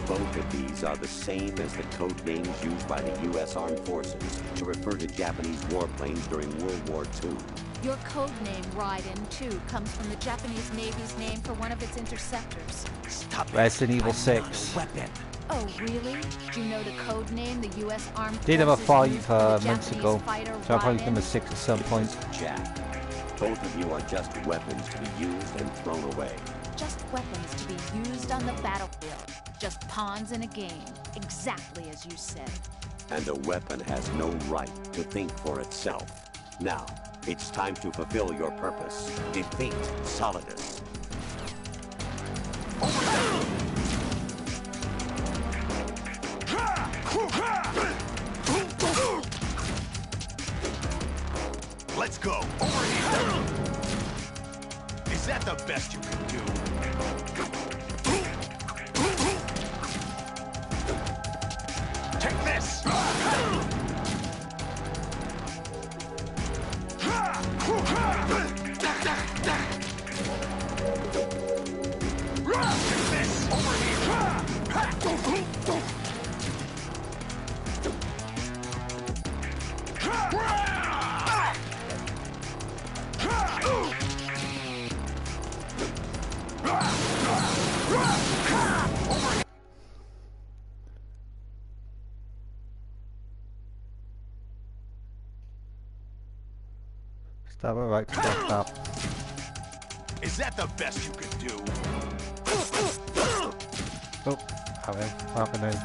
Both of these are the same as the code names used by the U.S. Armed Forces to refer to Japanese warplanes during World War II. Your code name, Raiden, too, comes from the Japanese Navy's name for one of its interceptors. Stop it. Resident Evil 6. Weapon. Oh, really? Do you know the code name the U.S. Armed Did have a Forces used 5 for the months Japanese ago, fighter so I'll probably give Raiden? him a 6 at some point. Jack, both of you are just weapons to be used and thrown away. Just weapons to be used on the battlefield. Just pawns in a game. Exactly as you said. And a weapon has no right to think for itself. Now, it's time to fulfill your purpose. Defeat Solidus. Let's go. Over here. Is that the best you can do? Take this. Stop it right before stop. Is that the best you can do? Oh, happening.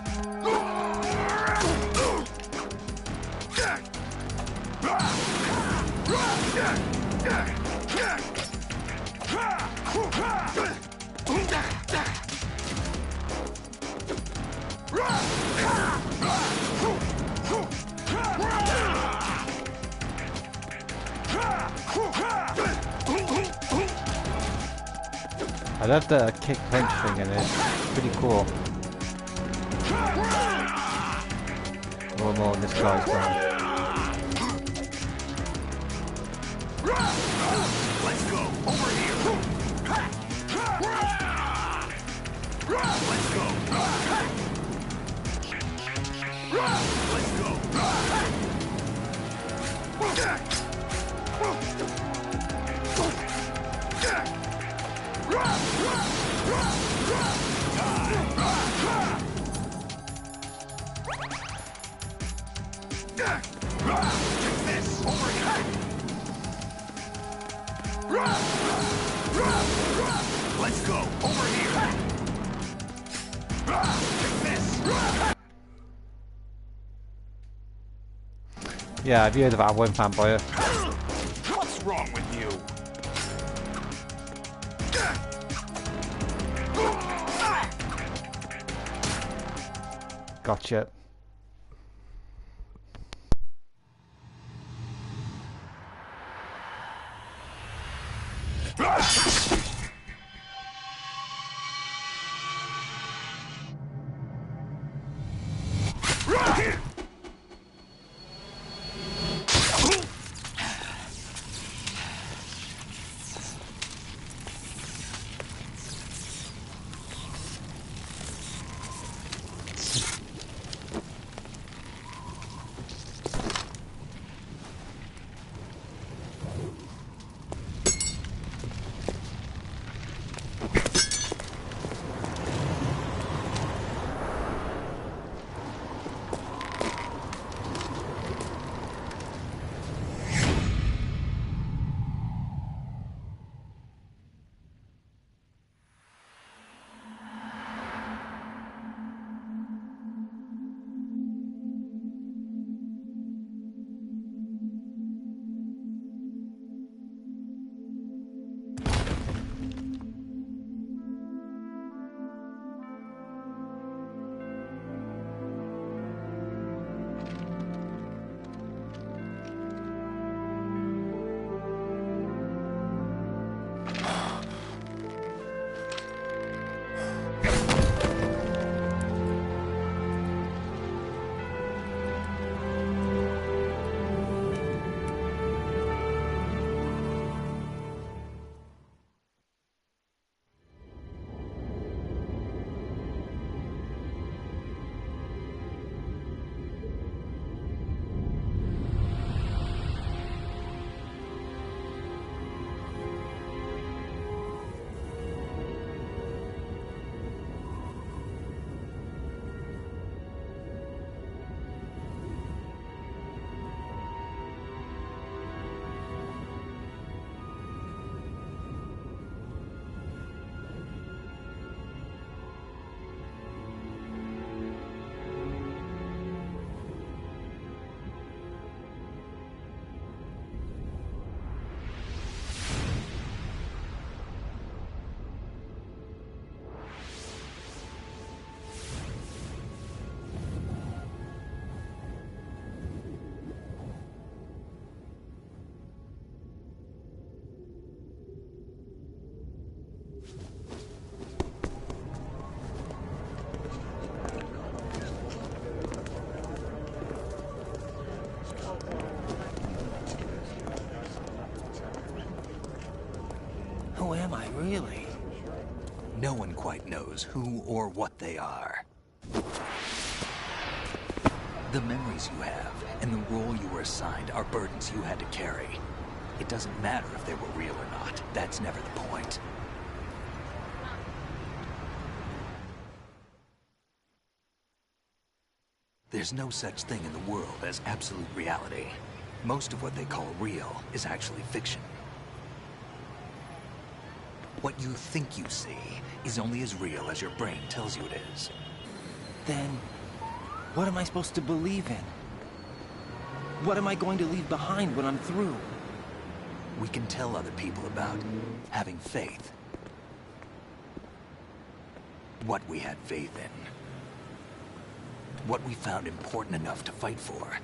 I love the kick punch thing in it. It's pretty cool. More and more in this guy's going. Let's go over here. Let's go. Let's go. Take this over here. Let's go over here. Take this. Yeah, I've heard about one vampire. What's wrong with you? Gotcha. Who am I, really? No one quite knows who or what they are. The memories you have and the role you were assigned are burdens you had to carry. It doesn't matter if they were real or not. That's never the point. There's no such thing in the world as absolute reality. Most of what they call real is actually fiction. What you think you see is only as real as your brain tells you it is. Then, what am I supposed to believe in? What am I going to leave behind when I'm through? We can tell other people about having faith. What we had faith in. What we found important enough to fight for.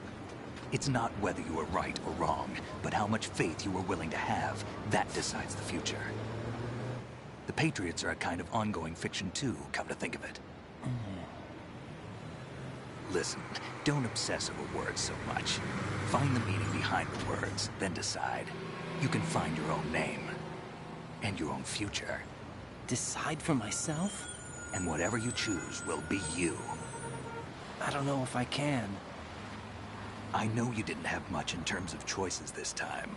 It's not whether you were right or wrong, but how much faith you were willing to have. That decides the future. The Patriots are a kind of ongoing fiction too, come to think of it. Listen, don't obsess over words so much. Find the meaning behind the words, then decide. You can find your own name. And your own future. Decide for myself? And whatever you choose will be you. I don't know if I can. I know you didn't have much in terms of choices this time.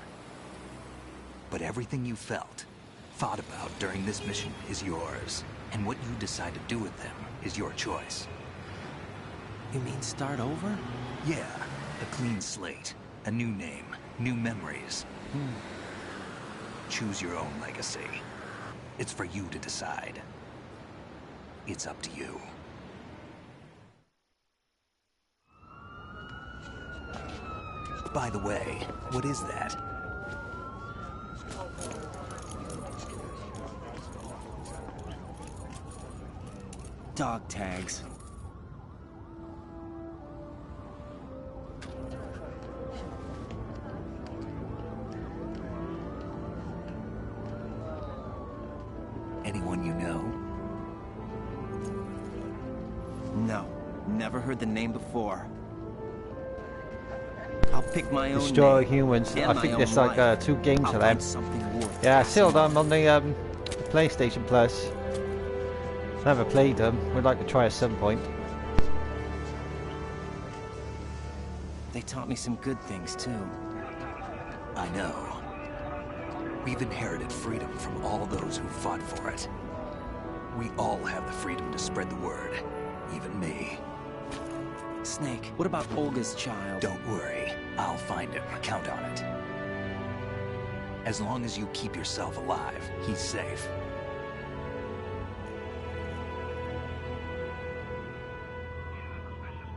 But everything you felt, thought about during this mission is yours. And what you decide to do with them is your choice. You mean start over? Yeah, a clean slate, a new name, new memories. Choose your own legacy. It's for you to decide. It's up to you. By the way, what is that? Dog tags. Anyone you know? No, never heard the name before. I'll pick my own Destroy name. Humans. And I my think own there's like life. 2 games I'll of them. find something worth Yeah, I passing still on. them on the PlayStation Plus. Never played them. We'd like to try at some point. They taught me some good things too. I know. We've inherited freedom from all those who fought for it. We all have the freedom to spread the word. Even me. Snake, what about Olga's child? Don't worry. I'll find him. Count on it. As long as you keep yourself alive, he's safe.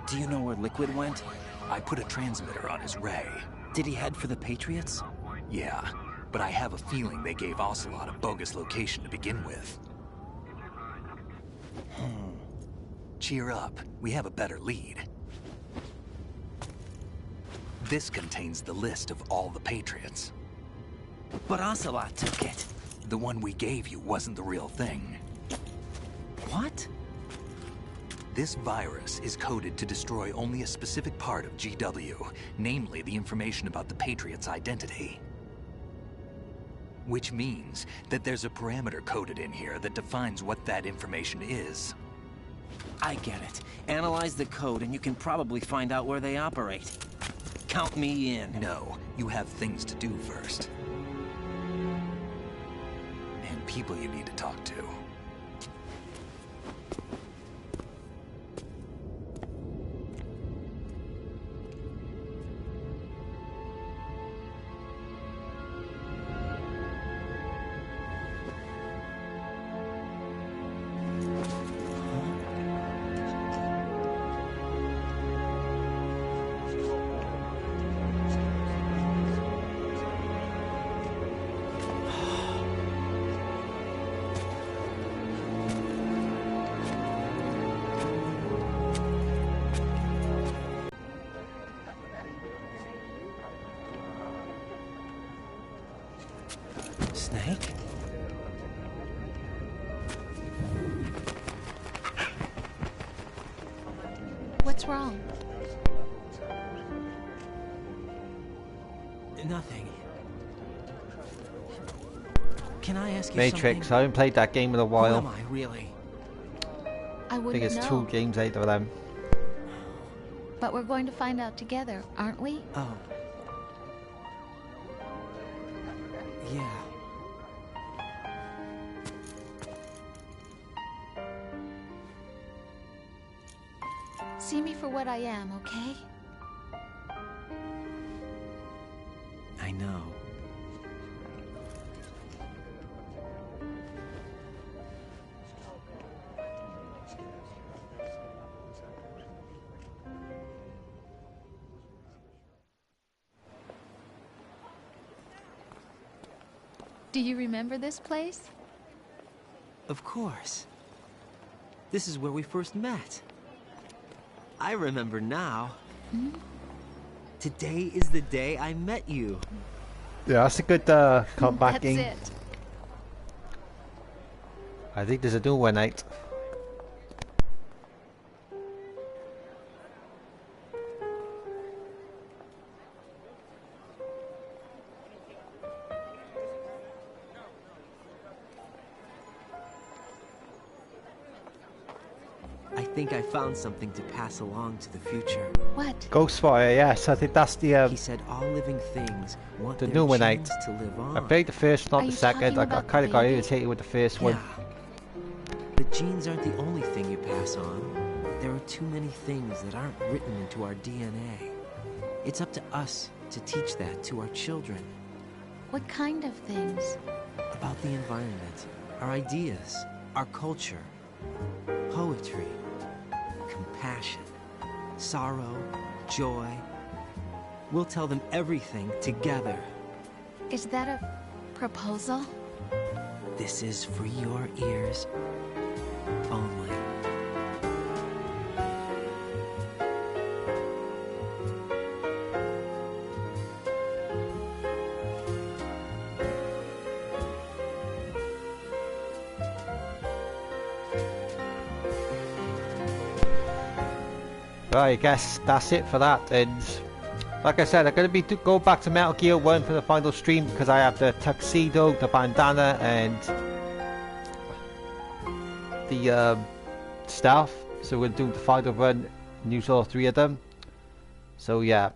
Do you know where Liquid went? I put a transmitter on his ray. Did he head for the Patriots? Yeah, but I have a feeling they gave Ocelot a bogus location to begin with. Cheer up. We have a better lead. This contains the list of all the Patriots. But Ocelot took it. The one we gave you wasn't the real thing. What? This virus is coded to destroy only a specific part of GW, namely the information about the Patriots' identity. Which means that there's a parameter coded in here that defines what that information is. I get it. Analyze the code and you can probably find out where they operate. Count me in. No, you have things to do first. And people you need to talk to. Snake? What's wrong? Nothing. Can I ask you Matrix. something? I haven't played that game in a Who while. am I, really? I I think wouldn't it's know. 2 games out of them. But we're going to find out together, aren't we? Oh. Yeah. See me for what I am, okay? I know. Do you remember this place? Of course. This is where we first met. I remember now. Today is the day I met you. Yeah, that's a good comeback game. That's it. I think there's a new one out. I think I found something to pass along to the future. What? Ghostfire, yes, I think that's the He said all living things want the their new one out. genes to live on. I played the first, not Are the you second. talking I about kind of the got baby? irritated with the first one. The genes aren't the only thing you pass on. There are too many things that aren't written into our DNA. It's up to us to teach that to our children. What kind of things? About the environment, our ideas, our culture, poetry, compassion, sorrow, joy. We'll tell them everything together. Is that a proposal? This is for your ears only. Right, I guess that's it for that. And like I said, I'm going to be go back to Metal Gear 1 for the final stream because I have the tuxedo, the bandana, and the staff. So we'll do the final run, and use all three of them. So yeah.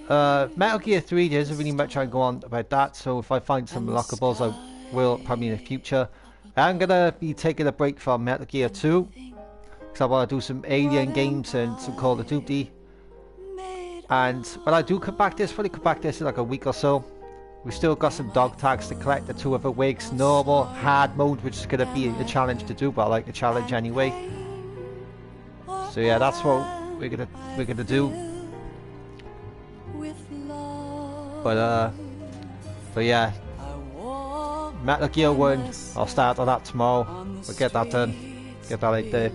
Metal Gear 3, there isn't really much I can go on about that. So if I find some unlockables, I will probably in the future. I'm going to be taking a break from Metal Gear 2. I want to do some Alien games and some Call of Duty. And when I do come back this, probably come back this in like a week or so. We've still got some dog tags to collect, the 2 other wigs, normal, hard mode, which is going to be a challenge to do, but I like the challenge anyway. So yeah, that's what we're gonna do. But yeah, Metal Gear 1, I'll start on that tomorrow. We'll get that done, get that out there.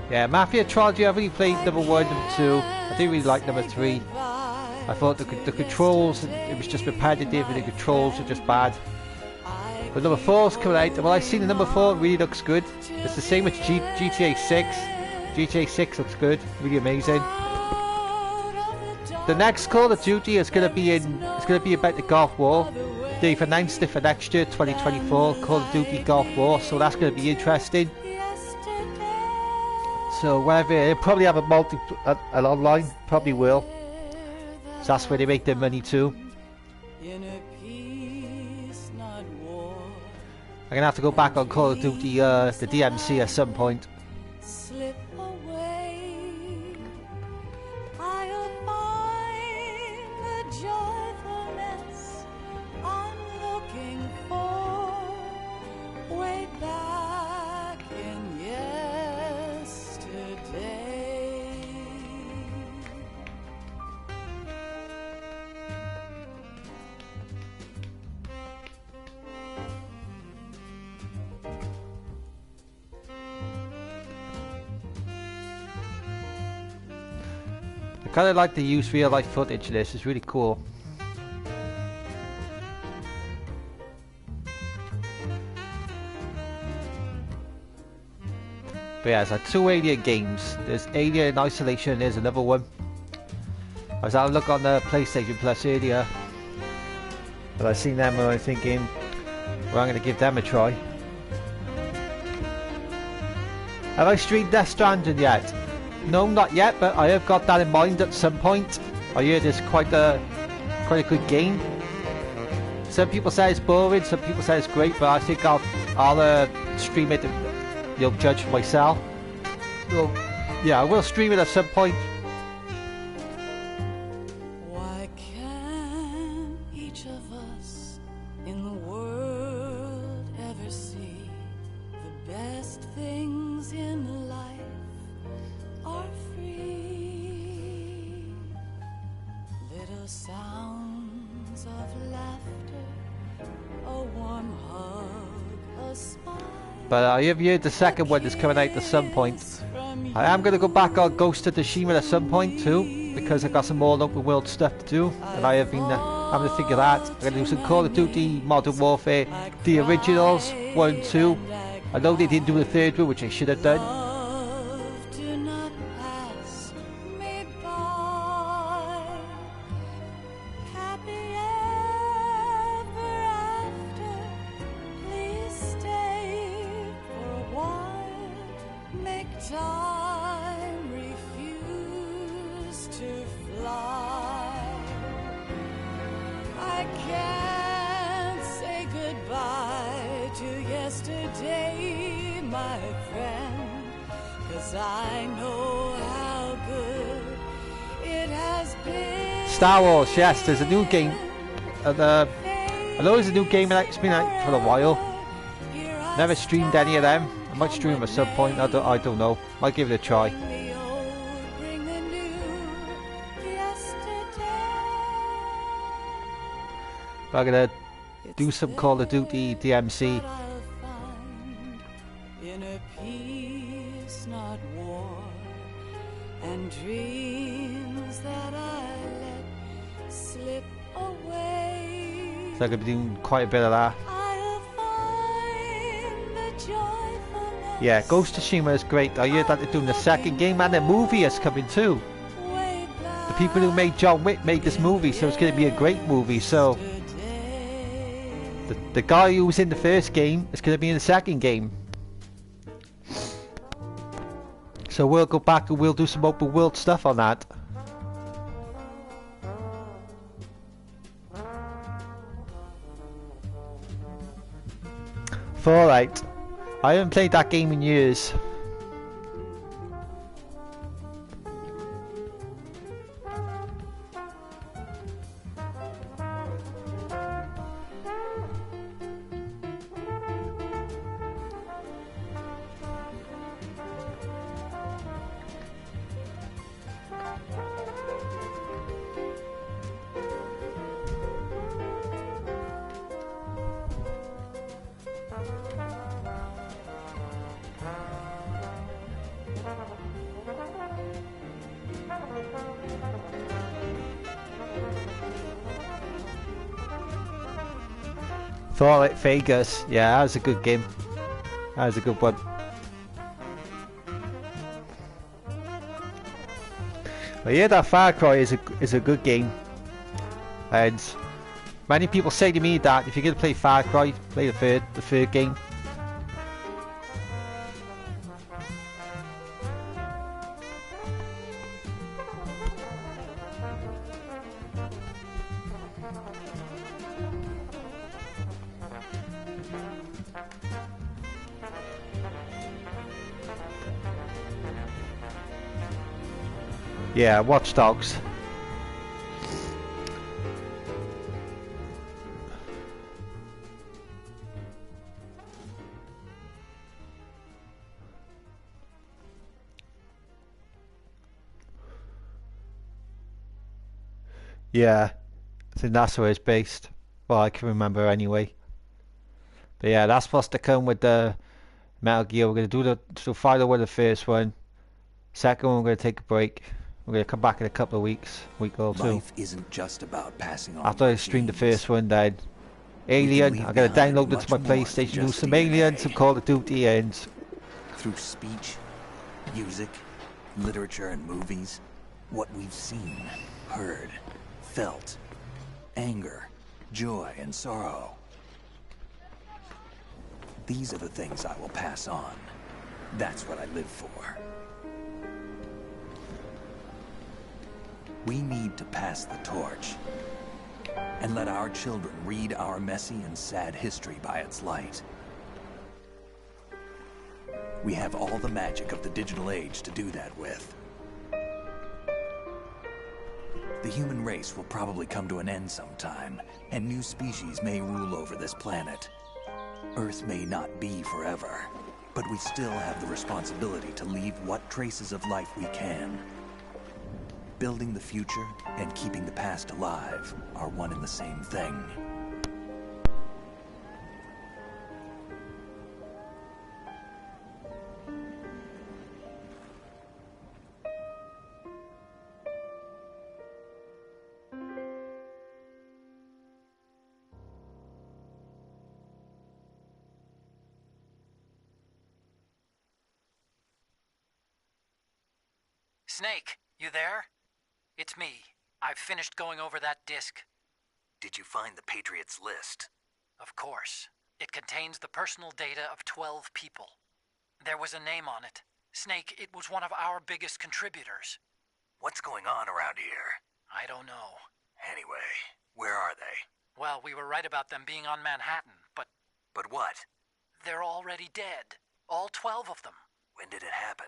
Yeah, Mafia Trilogy, I've really played number 1, number 2. I didn't really like number 3. I thought the controls, it was just repetitive and the controls were just bad. But number 4's coming out, and what I've seen in number 4 really looks good. It's the same with GTA 6. GTA 6 looks good, really amazing. The next Call of Duty is going to be about the Gulf War. They've announced it for next year, 2024, Call of Duty Gulf War, so that's going to be interesting. So whether it'll probably have an online, probably will. So that's where they make their money too. I'm gonna have to go back on Call of Duty, the DMC at some point. I kind of like the use real life footage of this, it's really cool. But yeah, it's like 2 Alien games. There's Alien Isolation, there's another one. I was having a look on the PlayStation Plus earlier, but I've seen them and I'm thinking, well, I'm going to give them a try. Have I streamed Death Stranding yet? No, not yet, but I have got that in mind at some point. I hear it's quite a good game. Some people say it's boring, some people say it's great, but I think I'll stream it and judge for myself. So yeah, I will stream it at some point. Why can't each of us in the world ever see the best things in life are free? Little sounds of laughter, a warm hug, a smile. But I have heard the second one is coming out at some point. I am going to go back on Ghost of Tsushima at some point too, because I got some more open world stuff to do, and I have been having to think of that. I'm going to do some Call of Duty Modern Warfare, the originals, 1 and 2. I know they didn't do the third one, which they should have done. Star Wars, yes, there's a new game. I know there's a new game that's been out for a while. Never streamed any of them. I might stream them at some point. I don't know. Might give it a try. But I'm gonna do some Call of Duty DMC. Inner peace, not war, and dreams that I let slip away. So I'm gonna be doing quite a bit of that. Yeah, Ghost of Tsushima is great. I heard that they're doing the second game and the movie is coming too. The people who made John Wick made this movie, so it's going to be a great movie. So the guy who was in the first game is going to be in the second game. So we'll go back and we'll do some open world stuff on that. Fallout. I haven't played that game in years. Fallout Vegas, yeah, that was a good game. That was a good one. But yeah, that Far Cry is a good game, and many people say to me that if you're gonna play Far Cry, play the third game. Yeah, Watch Dogs. Yeah, I think that's where it's based. Well, I can remember anyway. But yeah, that's supposed to come with the Metal Gear. We're going to do the final one, the first one. Second one, we're going to take a break. We're going to come back in a couple of weeks, week or two. Life isn't just about passing on. After I stream the first one, then Alien. I'm going to download it to my PlayStation, do some Alien, some Call of Duty, and through speech, music, literature, and movies, what we've seen, heard, felt, anger, joy, and sorrow. These are the things I will pass on. That's what I live for. We need to pass the torch and let our children read our messy and sad history by its light. We have all the magic of the digital age to do that with. The human race will probably come to an end sometime, and new species may rule over this planet. Earth may not be forever, but we still have the responsibility to leave what traces of life we can. Building the future and keeping the past alive are one and the same thing. Snake, you there? It's me. I've finished going over that disk. Did you find the Patriots list? Of course. It contains the personal data of 12 people. There was a name on it. Snake, it was one of our biggest contributors. What's going on around here? I don't know. Anyway, where are they? Well, we were right about them being on Manhattan, but... But what? They're already dead. All 12 of them. When did it happen?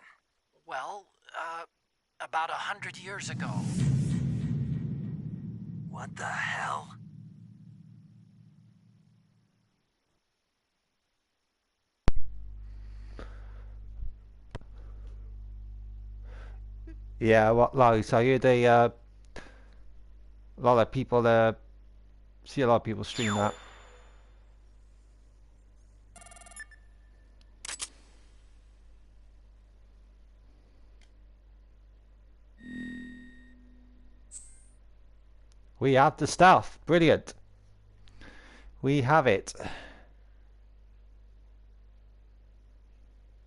Well, about 100 years ago. What the hell? Yeah, what lies? I heard a lot of people see a lot of people stream that. We have the stuff. Brilliant. We have it.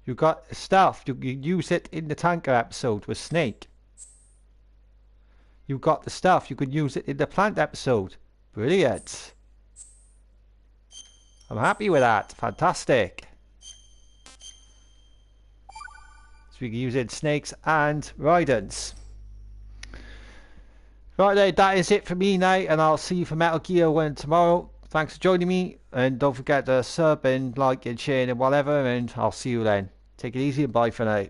You got stuff. You use it in the tanker episode with Snake. You got the stuff. You could use it in the plant episode. Brilliant. I'm happy with that. Fantastic. So we can use it in Snakes and Rydens. Right there, that is it for me now, and I'll see you for Metal Gear 1 tomorrow. Thanks for joining me, and don't forget to sub and like and share and whatever, and I'll see you then. Take it easy and bye for now.